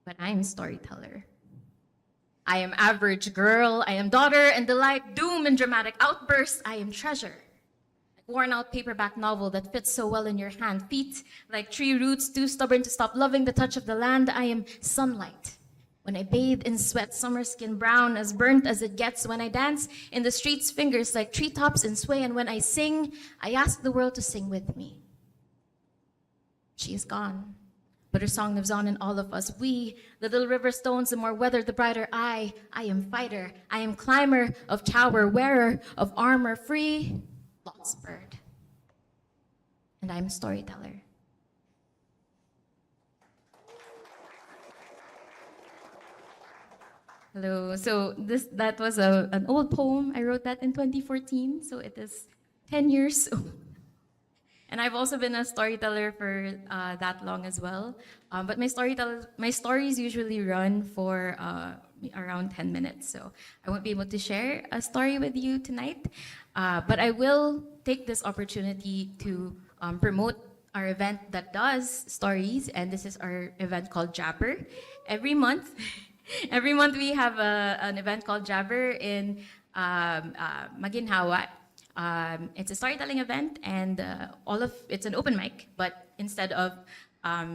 But I am storyteller. I am average girl. I am daughter and delight, doom and dramatic outbursts. I am treasure. Worn-out paperback novel that fits so well in your hand. Feet like tree roots, too stubborn to stop loving the touch of the land. I am sunlight. When I bathe in sweat, summer skin brown, as burnt as it gets. When I dance in the streets, fingers like treetops and sway. And when I sing, I ask the world to sing with me. She is gone, but her song lives on in all of us. We, the little river stones, the more weather, the brighter I am fighter. I am climber of tower, wearer of armor, free, lost bird. And I'm storyteller. Hello. So that was an old poem. I wrote that in 2014, so it is 10 years old. And I've also been a storyteller for that long as well. But my stories usually run for around 10 minutes, so I won't be able to share a story with you tonight. But I will take this opportunity to promote our event that does stories, and this is our event called Jabber. Every month, every month we have an event called Jabber in Maginhawa. It's a storytelling event, and it's an open mic, but instead of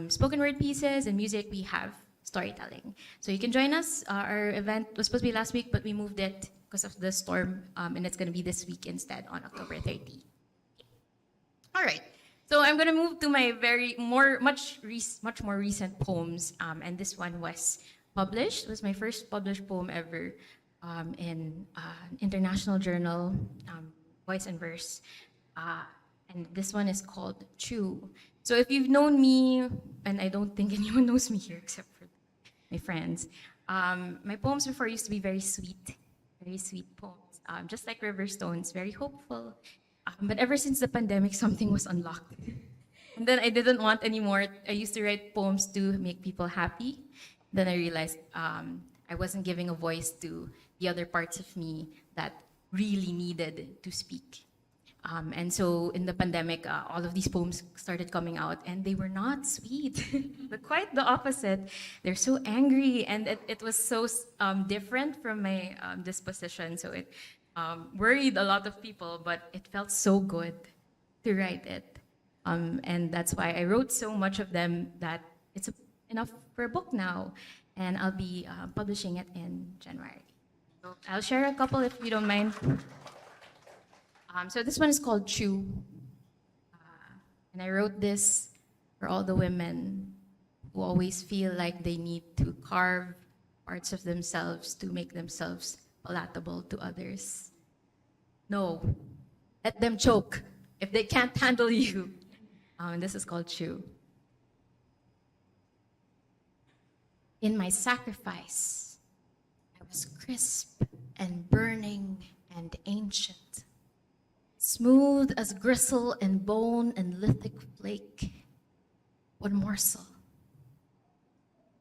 spoken word pieces and music, we have storytelling. So you can join us. Our event was supposed to be last week, but we moved it because of the storm, and it's going to be this week instead on October 30. All right. So I'm going to move to my much more recent poems, and this one was published. It was my first published poem ever in an international journal, Voice and Verse, and this one is called Chew. So if you've known me, and I don't think anyone knows me here except for my friends, my poems before used to be very sweet poems, just like Riverstones, very hopeful. But ever since the pandemic, something was unlocked. And then I didn't want anymore. I used to write poems to make people happy. Then I realized I wasn't giving a voice to the other parts of me that really needed to speak. And so in the pandemic, all of these poems started coming out, and they were not sweet. But quite the opposite. They're so angry, and it was so different from my disposition. So it worried a lot of people, but it felt so good to write it. And that's why I wrote so much of them that it's enough for a book now. And I'll be publishing it in January. So I'll share a couple if you don't mind. So this one is called Chew. And I wrote this for all the women who always feel like they need to carve parts of themselves to make themselves palatable to others. No, let them choke if they can't handle you. And this is called Chew. In my sacrifice, I was crisp and burning and ancient, smooth as gristle and bone and lithic flake. One morsel.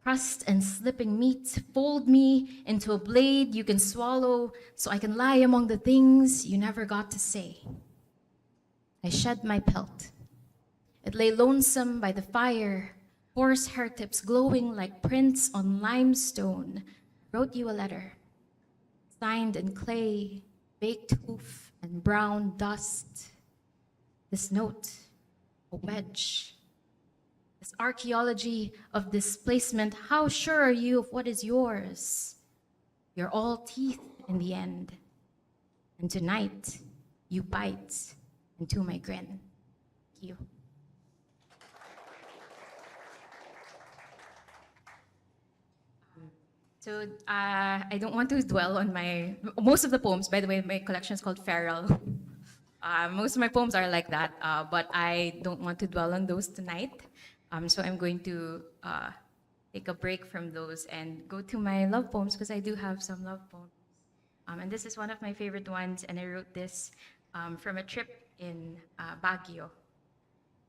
Crust and slipping meat, fold me into a blade you can swallow so I can lie among the things you never got to say. I shed my pelt. It lay lonesome by the fire, horse hair tips glowing like prints on limestone. Wrote you a letter, signed in clay, baked hoof, and brown dust. This note, a wedge. This archaeology of displacement, how sure are you of what is yours? You're all teeth in the end. And tonight, you bite into my grin. Thank you. So I don't want to dwell on most of the poems. By the way, my collection is called Feral. Most of my poems are like that, but I don't want to dwell on those tonight. So I'm going to take a break from those and go to my love poems, because I do have some love poems. And this is one of my favorite ones, and I wrote this from a trip in Baguio.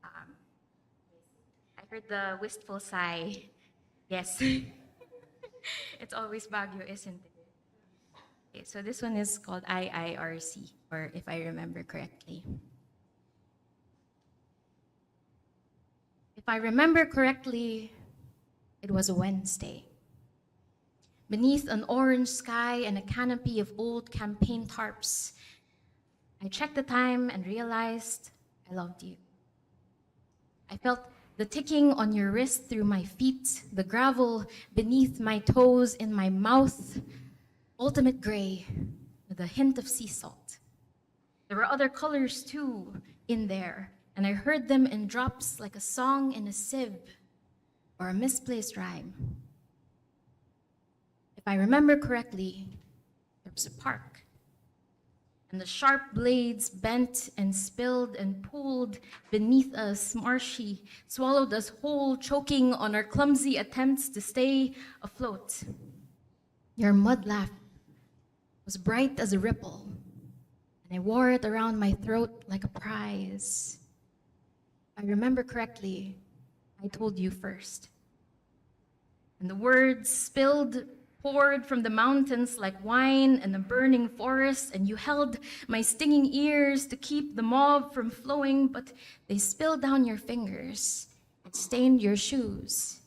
I heard the wistful sigh. Yes. It's always Baguio, isn't it? Okay, so this one is called IIRC, or if I remember correctly. If I remember correctly, it was a Wednesday. Beneath an orange sky and a canopy of old campaign tarps, I checked the time and realized I loved you. I felt the ticking on your wrist through my feet, the gravel beneath my toes, in my mouth, ultimate gray with a hint of sea salt. There were other colors too in there, and I heard them in drops like a song in a sieve or a misplaced rhyme. If I remember correctly, there was a park, and the sharp blades bent and spilled and pulled beneath us, marshy, swallowed us whole, choking on our clumsy attempts to stay afloat. Your mud laugh was bright as a ripple, and I wore it around my throat like a prize. If I remember correctly, I told you first. And the words spilled poured from the mountains like wine in a burning forest, and you held my stinging ears to keep the mob from flowing, but they spilled down your fingers and stained your shoes.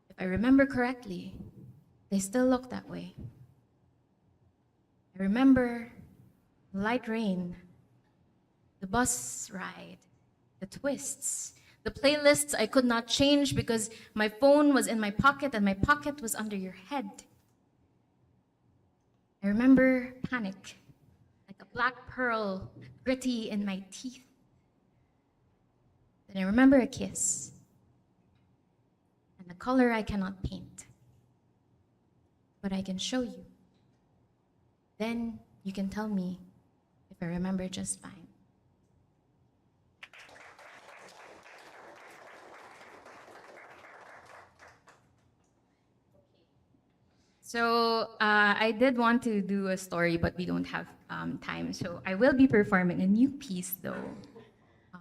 If I remember correctly, they still look that way. I remember the light rain, the bus ride, the twists, the playlists I could not change because my phone was in my pocket and my pocket was under your head. I remember panic, like a black pearl gritty in my teeth. Then I remember a kiss, and a color I cannot paint, but I can show you. Then you can tell me if I remember just fine. So I did want to do a story, but we don't have time. So I will be performing a new piece, though.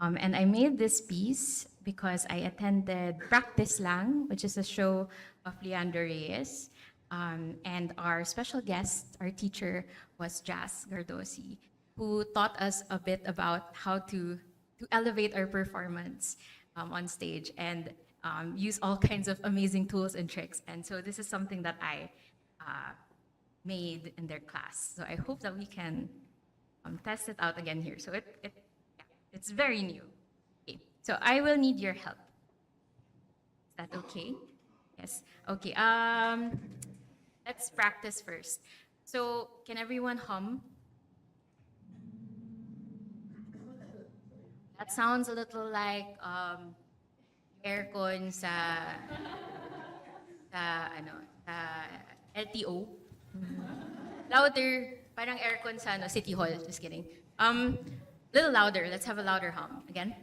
And I made this piece because I attended Practice Lang, which is a show of Leandro Reyes. And our special guest, our teacher, was Jazz Gardosi, who taught us a bit about how to elevate our performance on stage and use all kinds of amazing tools and tricks. And so this is something that I made in their class. So I hope that we can test it out again here. So it's very new. Okay. So I will need your help. Is that okay? Yes. Okay. Let's practice first. So can everyone hum? That sounds a little like aircon sa LTO. Louder, parang aircon sa City Hall. Just kidding. Little louder. Let's have a louder hum. Again.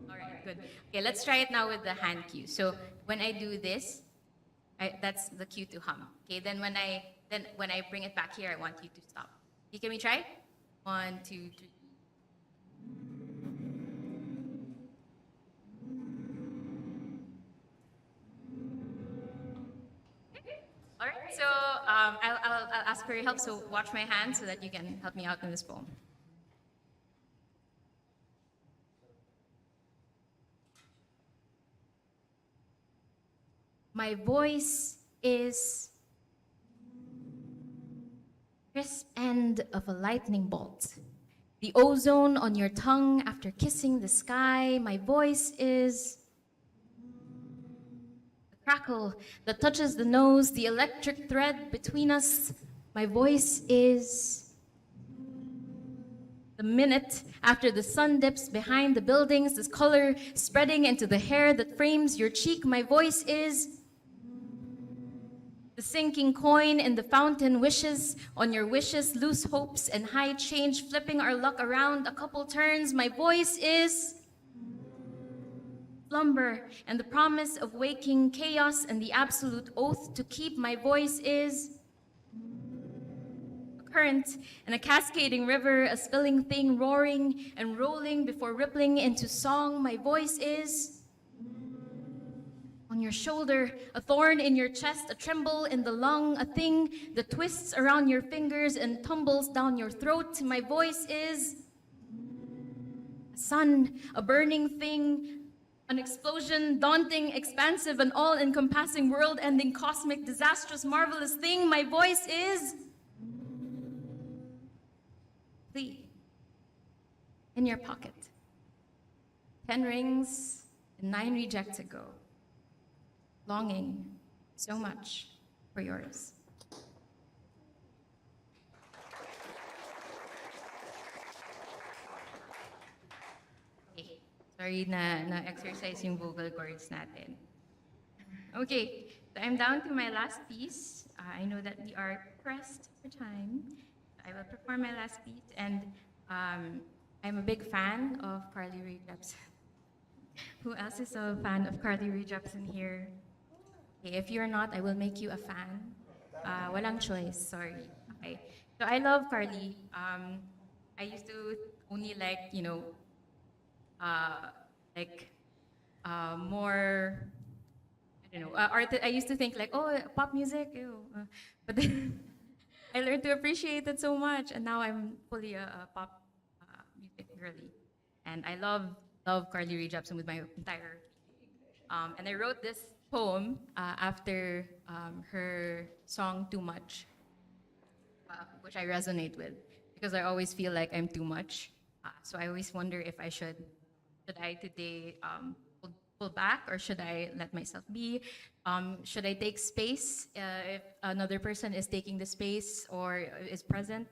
All right, good. Okay, let's try it now with the hand cue. So when I do this, that's the cue to hum. Okay, then when I bring it back here, I want you to stop. Okay, can we try? 1, 2, 3. All right, so I'll ask for your help. So watch my hand so that you can help me out in this poem. My voice is crisp end of a lightning bolt. The ozone on your tongue after kissing the sky. My voice is the crackle that touches the nose, the electric thread between us. My voice is the minute after the sun dips behind the buildings, this color spreading into the hair that frames your cheek. My voice is the sinking coin in the fountain, wishes on your wishes, loose hopes and high change, flipping our luck around a couple turns. My voice is slumber and the promise of waking, chaos and the absolute oath to keep. My voice is a current and a cascading river, a spilling thing roaring and rolling before rippling into song. My voice is on your shoulder, a thorn in your chest, a tremble in the lung, a thing that twists around your fingers and tumbles down your throat. My voice is a sun, a burning thing, an explosion, daunting, expansive, an all-encompassing, world-ending, cosmic, disastrous, marvelous thing. My voice is plea in your pocket. 10 rings and 9 rejects ago. Longing so much for yours. Okay. Sorry na-exercise yung vocal cords natin. Okay, so I'm down to my last piece. I know that we are pressed for time. I will perform my last piece, and I'm a big fan of Carly Rae Jepsen. Who else is a fan of Carly Rae Jepsen here? Okay, if you're not, I will make you a fan. Walang choice, sorry. Okay. So I love Carly. I used to only like, like more, I don't know, I used to think like, oh, pop music, ew. But then I learned to appreciate it so much, and now I'm fully a pop music girly. And I love Carly Rae Jepsen with my entire. And I wrote this poem after her song "Too Much," which I resonate with because I always feel like I'm too much. So I always wonder if should I today pull back, or should I let myself be? Should I take space if another person is taking the space or is present?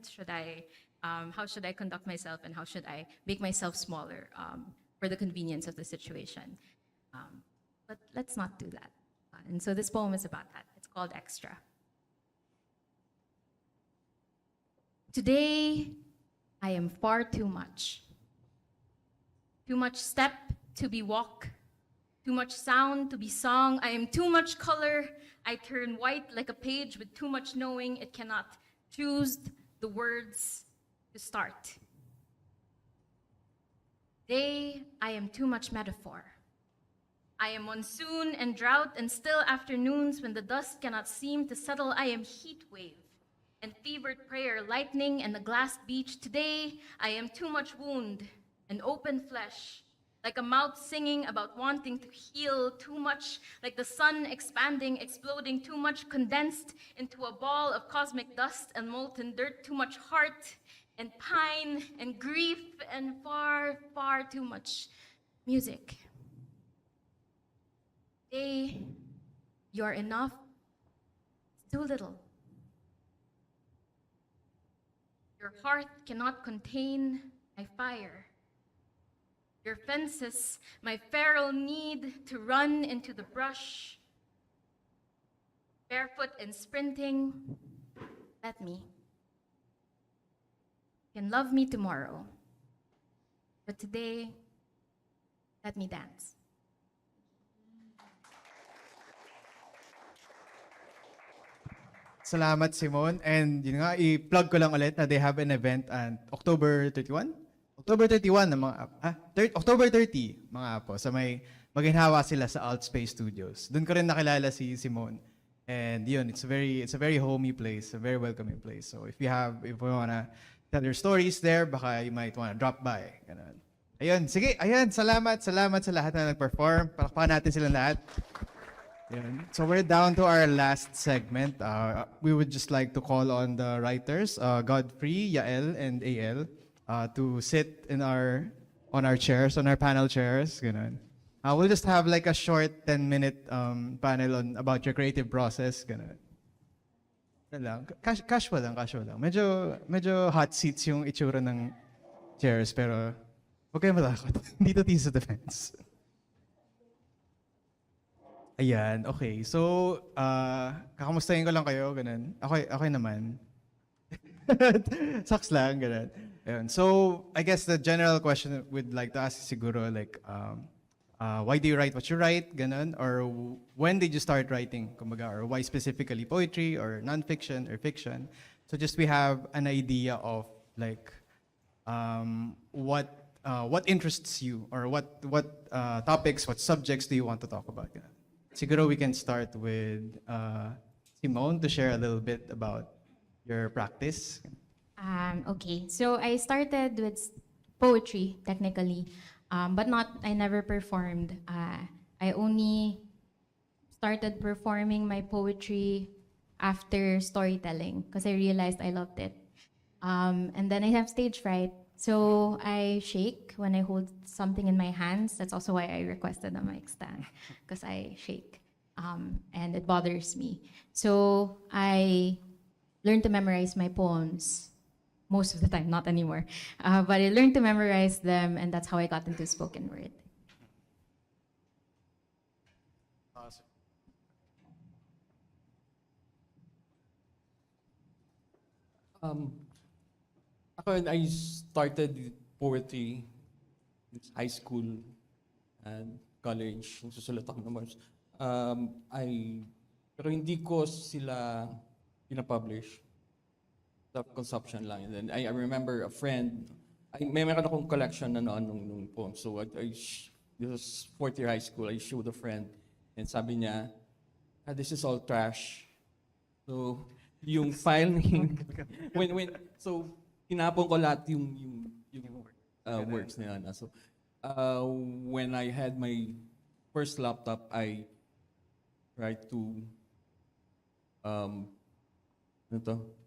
How should I conduct myself, and how should I make myself smaller for the convenience of the situation? But let's not do that. And so this poem is about that. It's called Extra. Today, I am far too much. Too much step to be walk. Too much sound to be song. I am too much color. I turn white like a page with too much knowing. It cannot choose the words to start. Today, I am too much metaphor. I am monsoon and drought and still afternoons when the dust cannot seem to settle. I am heat wave and fevered prayer, lightning and the glass beach. Today, I am too much wound and open flesh, like a mouth singing about wanting to heal, too much like the sun expanding, exploding, too much condensed into a ball of cosmic dust and molten dirt, too much heart and pine and grief and far, far too much music. Today, you're enough, too little. Your heart cannot contain my fire. Your fences, my feral need to run into the brush. Barefoot and sprinting, let me. You can love me tomorrow, but today, let me dance. Salamat, Simone. And yun nga, i-plug ko lang ulit na they have an event on October 31? October 31 ng mga October 30, mga apo. Sa may maginhawa sila sa Altspace Studios. Doon ko rin nakilala si Simone. And yun, it's a very homey place, a very welcoming place. So if you wanna tell your stories there, baka you might wanna drop by. Ganun. Ayun, sige, ayan, salamat sa lahat na nag-perform. Palakpakan natin silang lahat. Yun. So we're down to our last segment. We would just like to call on the writers, Godfrey, Yael, and AL, to sit on our chairs, on our panel chairs. Ganun. We'll just have like a short 10-minute panel about your creative process. Ganun. Yan lang. Casual lang. Medyo hot seats yung itsura ng chairs, pero huwag kayong matakot. Dito sa defense. Ayan, okay. So, kakamustahin ko lang kayo, ganun. Okay naman. Sucks lang, ganun. Ayan. So, I guess the general question we'd like to ask is siguro, like, why do you write what you write, ganun? Or when did you start writing, kumbaga? Or why specifically poetry, or nonfiction, or fiction? So just we have an idea of, like, what interests you, or what topics, what subjects do you want to talk about, ganun? Siguro we can start with Simone to share a little bit about your practice. Okay, so I started with poetry, technically, but I never performed. I only started performing my poetry after storytelling because I realized I loved it. And then I have stage fright. So I shake when I hold something in my hands. That's also why I requested a mic stand, because I shake and it bothers me. So I learned to memorize my poems most of the time, not anymore. But I learned to memorize them, and that's how I got into spoken word. Awesome. I started poetry in high school and college. Nagsusulat ako ng bars. Pero hindi ko sila pinapublish. Self-consumption lang. And then I remember a friend, meron akong collection na nung poems. So I this was fourth year high school. I showed a friend, and sabi niya, this is all trash. So, yung file name, so, tinapon ko lahat yung works na yun. So, when I had my first laptop, I tried to,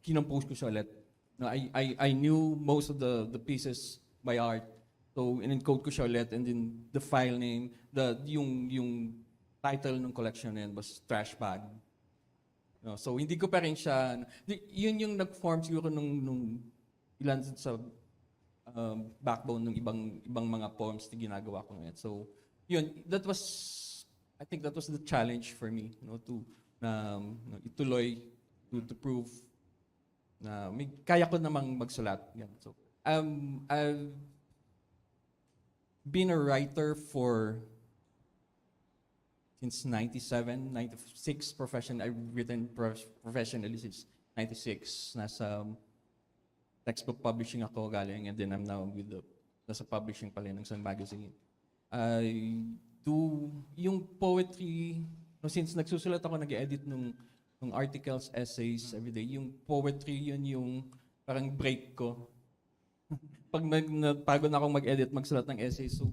kinompose ko siya ulit. No, I knew most of the pieces by heart. So, in-encode ko siya ulit, and then the file name, yung title ng collection na yun was Trash Bag. No, so, hindi ko pa rin siya, yun yung nag-form siguro nung ilan sa backbone ng ibang mga poems na ginagawa ko ngayon. So, yun, I think that was the challenge for me, to ituloy, to prove na kaya ko namang magsulat. Yan. So, I've been a writer since 97, 96 I've written professionally since 96. Nasa textbook publishing ako galing, and then I'm now nasa publishing pala ng Sun Magazine. I do yung poetry, since nagsusulat ako, nag-edit ng articles, essays every day. Yung poetry, yun yung parang break ko. Pag napagod na akong mag-edit, magsulat ng essays, so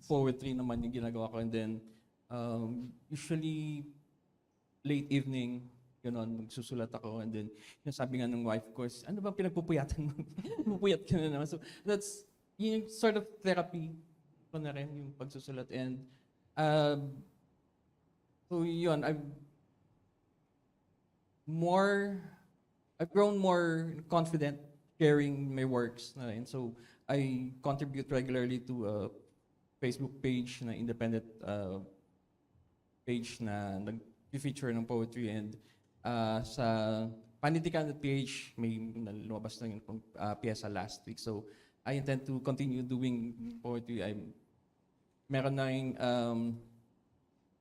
poetry naman yung ginagawa ko. And then, usually, late evening, magsusulat ako. And then, yung sabi nga ng wife ko, ano ba pinagpupuyatan mo? Pupuyat ka na naman. So, that's yung sort of therapy ko na rin, yung pagsusulat. And, so yun, I've grown more confident sharing my works na rin. So, I contribute regularly to a Facebook page na independent page na nag-feature ng poetry, and sa Panitikan.ph may lumabas na yung piyesa last week. So, I intend to continue doing poetry. Meron na rin,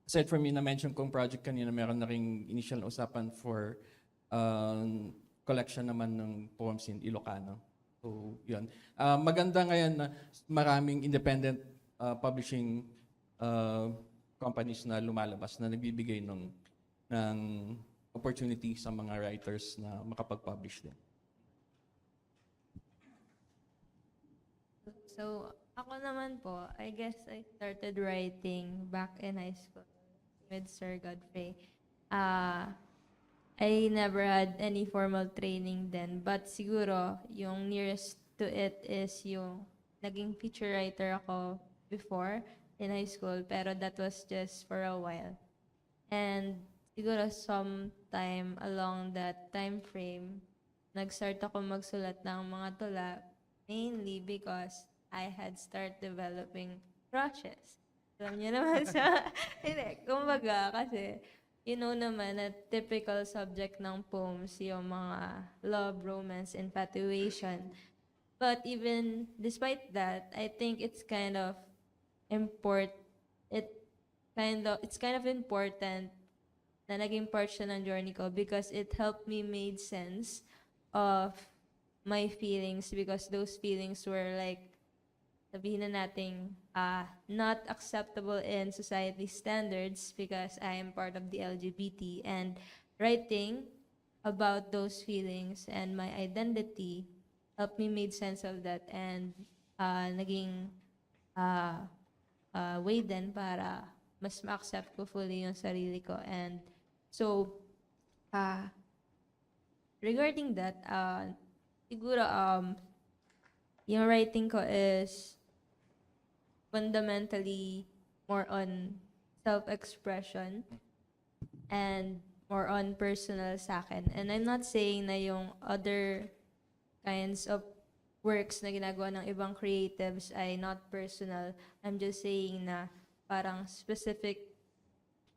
aside from yung na-mention kong project kanina, meron na rin initial na usapan for collection naman ng poems in Ilocano. So, yun. Maganda ngayon na maraming independent publishing companies na lumalabas na nagbibigay ng opportunity sa mga writers na makapag-publish din. So, ako naman po, I guess I started writing back in high school with Sir Godfrey. I never had any formal training then, but siguro yung nearest to it is yung naging feature writer ako before in high school, pero that was just for a while. And siguro sometime along that time frame, nag-start ako magsulat ng mga tula, mainly because I had started developing crushes. Alam niyo naman siya. Hindi, kumbaga, kasi naman na typical subject ng poems, yung mga love, romance, infatuation. But even despite that, I think it's kind of important na naging part siya ng journey ko, because it helped me make sense of my feelings, because those feelings were like, sabihin na nating not acceptable in society standards, because I am part of the LGBT, and writing about those feelings and my identity helped me make sense of that, and naging way din para mas ma-accept ko fully yung sarili ko. And so, regarding that, siguro yung writing ko is fundamentally more on self-expression and more on personal sa akin. And I'm not saying na yung other kinds of works na ginagawa ng ibang creatives ay not personal. I'm just saying na parang specific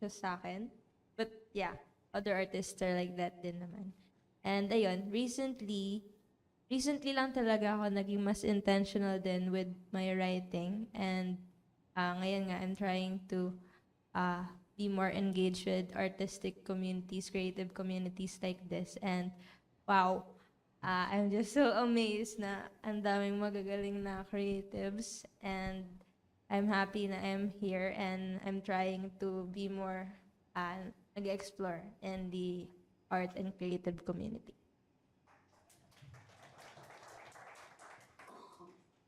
siya sa akin. But yeah, other artists are like that din naman. And ayun, recently lang talaga ako naging mas intentional din with my writing. And ngayon nga, I'm trying to be more engaged with artistic communities, creative communities like this. And wow, I'm just so amazed na ang daming magagaling na creatives. And I'm happy na I'm here and I'm trying to be more nag-explore in the art and creative community.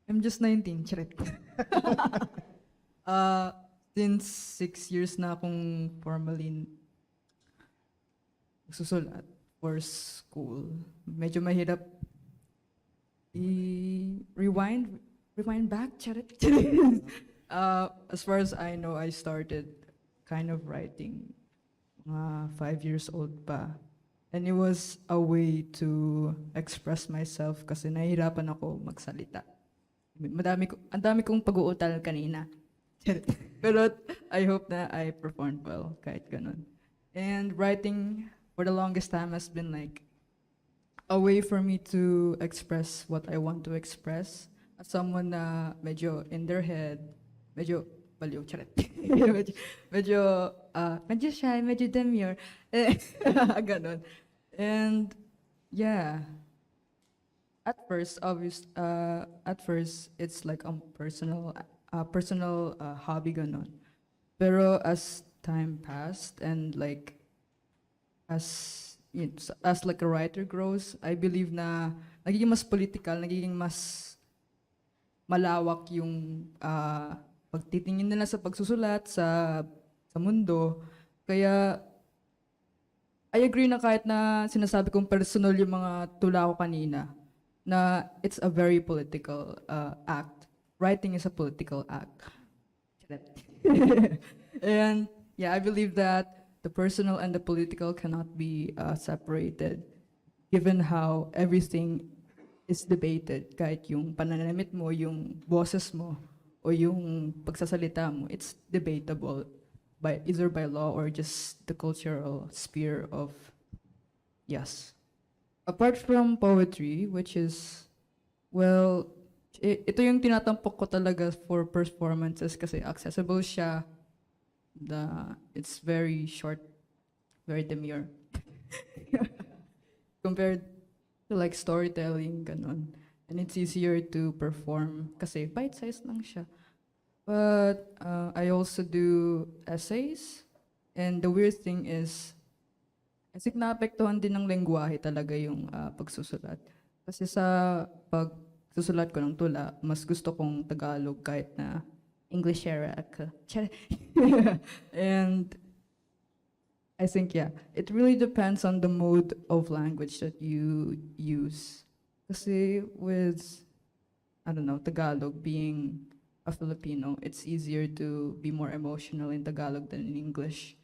I'm just 19, charit. Since 6 years na akong formally susulat for school, medyo mahirap rewind back, charit. As far as I know, I started kind of writing 5 years old pa. And it was a way to express myself kasi nahihirapan ako magsalita. Ang dami kong pag-uutal kanina. Pero I hope na I performed well kahit ganun. And writing for the longest time has been like a way for me to express what I want to express. As someone na medyo in their head, medyo baliw, charet. medyo shy, medyo demure. Ganun. And yeah, at first, it's like a personal hobby ganon. Pero as time passed and like as like a writer grows, I believe na nagiging mas political, nagiging mas malawak yung pagtitingin nila sa pagsusulat sa mundo. Kaya I agree na kahit na sinasabi kong personal yung mga tula ko kanina, na it's a very political act. Writing is a political act. And yeah, I believe that the personal and the political cannot be separated, given how everything is debated. Kahit yung pananamit mo, yung boses mo, o yung pagsasalita mo, it's debatable either by law or just the cultural sphere of, yes. Apart from poetry, which is, well, ito yung tinatampok ko talaga for performances kasi accessible siya. It's very short, very demure. Compared to like storytelling, ganun. And it's easier to perform kasi bite-sized lang siya. But I also do essays. And the weird thing is, kasi naapektuhan din ng lengguwahe talaga yung pagsusulat. Kasi sa pagsusulat ko ng tula, mas gusto kong Tagalog kahit na Englishera ako. And I think, yeah, it really depends on the mode of language that you use. Kasi with, I don't know, Tagalog being a Filipino, it's easier to be more emotional in Tagalog than in English.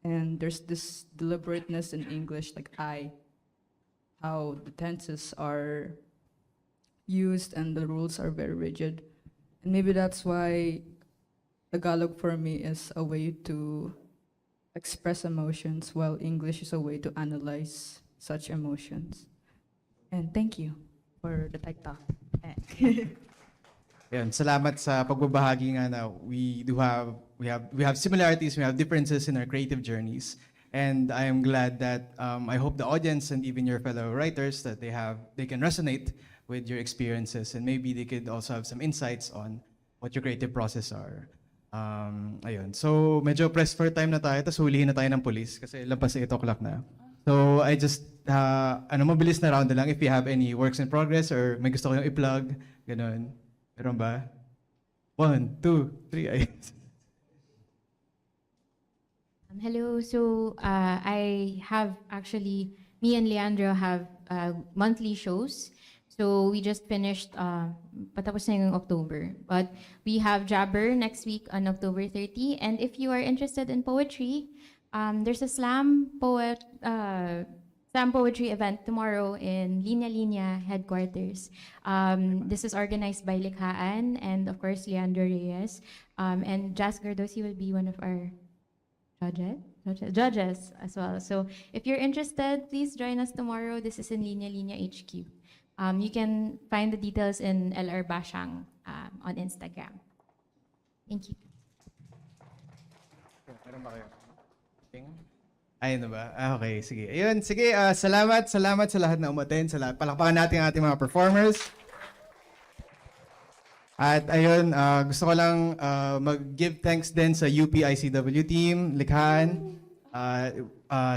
And there's this deliberateness in English, like how the tenses are used and the rules are very rigid. And maybe that's why Tagalog for me is a way to express emotions, while English is a way to analyze such emotions. And thank you for the tech talk. Yan, salamat sa pagbabahagi nga na we have similarities, we have differences in our creative journeys. And I am glad that I hope the audience and even your fellow writers that they can resonate with your experiences and maybe they could also have some insights on what your creative process are. Ayun. So medyo pressed for time na tayo, tapos hulihin na tayo ng police kasi lampas sa 8 o'clock na. So I just, mabilis na round na lang if you have any works in progress or may gusto kayong i-plug, ganun. Meron ba? 1, 2, 3, ay. Hello, so I have actually, me and Leandro have monthly shows. So we just finished, patapos na yung October. But we have Jabber next week on October 30. And if you are interested in poetry, there's a slam poetry event tomorrow in Linya Linya headquarters. This is organized by Likhaan and of course Leandro Reyes. And Jas Gardosi will be one of our judges as well. So if you're interested, please join us tomorrow. This is in Linya Linya HQ. You can find the details in LR Bashang on Instagram. Thank you. Meron ba kayo? Ayun na ba? Okay, sige. Ayun, sige. Salamat sa lahat na umattend. Palakpakan natin ang ating mga performers. At ayun, gusto ko lang mag-give thanks din sa UP-ICW team, Likhaan.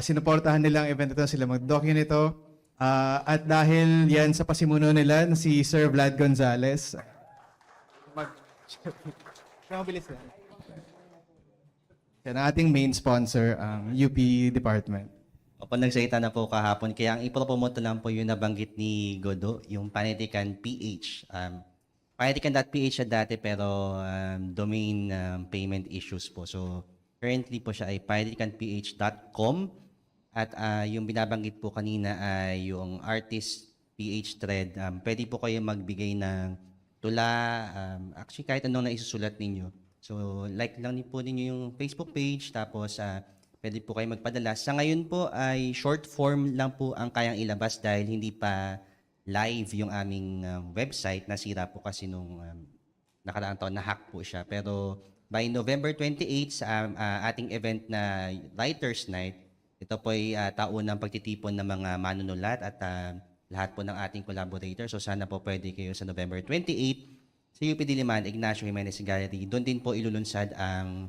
Sinuportahan nilang event ito, sila mag-docu nito. At dahil yan sa pasimuno nila, si Sir Vlad Gonzales. Mabilis lang. Yan ang ating main sponsor, ang UP Department. Opo, nagsalita na po kahapon. Kaya ang ipopromote lang po yung nabanggit ni Godo, yung Panitikan PH. Panitikan.ph siya dati pero domain payment issues po. So currently po siya ay panitikanph.com at yung binabanggit po kanina ay yung artist PH thread. Pwede po kayo magbigay ng tula, actually kahit anong naisusulat ninyo. So like lang po ninyo yung Facebook page tapos pwede po kayo magpadala. Sa ngayon po ay short form lang po ang kayang ilabas dahil hindi pa live yung aming website. Nasira po kasi nung nakaraang taon, na-hack po siya. Pero by November 28 sa ating event na Writers Night, ito po ay taunang pagtitipon ng mga manunulat at lahat po ng ating collaborators. So sana po pwede kayo sa November 28 sa UP Diliman, Ignacio Jimenez Gallery. Doon din po ilulunsad ang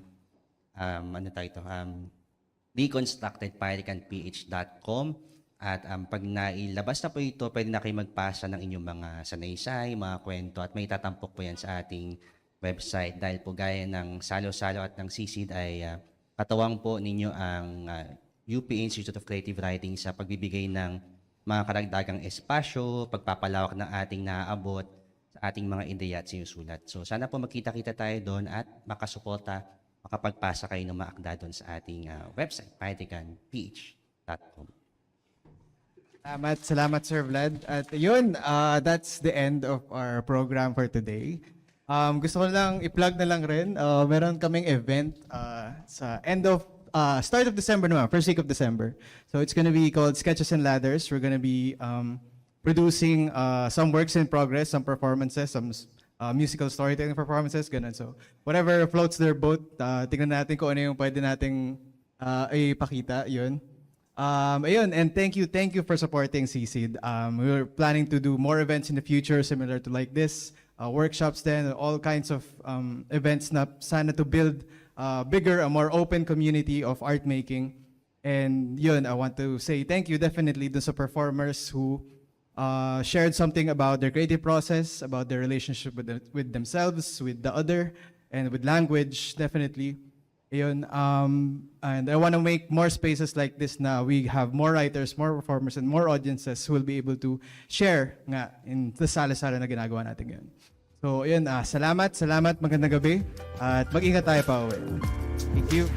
reconstructedpanicanph.com. At pag nailabas na po ito, pwede na kayo magpasa ng inyong mga sanaysay, mga kwento, at may tatampok po yan sa ating website. Dahil po gaya ng SALUSALO at ng SISID ay katawang po ninyo ang UP Institute of Creative Writing sa pagbibigay ng mga karagdagang espasyo, pagpapalawak ng ating naaabot sa ating mga ideya at sinusulat. So sana po magkita-kita tayo doon at makasuporta, makapagpasa kayo ng mga akda doon sa ating website, panitikanph.com. Salamat Sir Vlad. At yun, that's the end of our program for today. Gusto ko lang i-plug na lang rin. Meron kaming event sa start of December naman, first week of December. So it's gonna be called Sketches and Ladders. We're gonna be producing some works in progress, some performances, some musical storytelling performances, ganun. So whatever floats their boat, tingnan natin kung ano yung pwede nating ipakita, yun. Ayun, and thank you for supporting SISID. We're planning to do more events in the future similar to like this, workshops then, all kinds of events na sana to build bigger, a more open community of art making. And yun, I want to say thank you definitely to the performers who shared something about their creative process, about their relationship with themselves, with the other, and with language, definitely. Ayun, and I want to make more spaces like this na we have more writers, more performers, and more audiences who will be able to share nga in the sala-sala na ginagawa natin ngayon. So, ayun, salamat, magandang gabi, at mag-ingat tayo pa uwi. Thank you.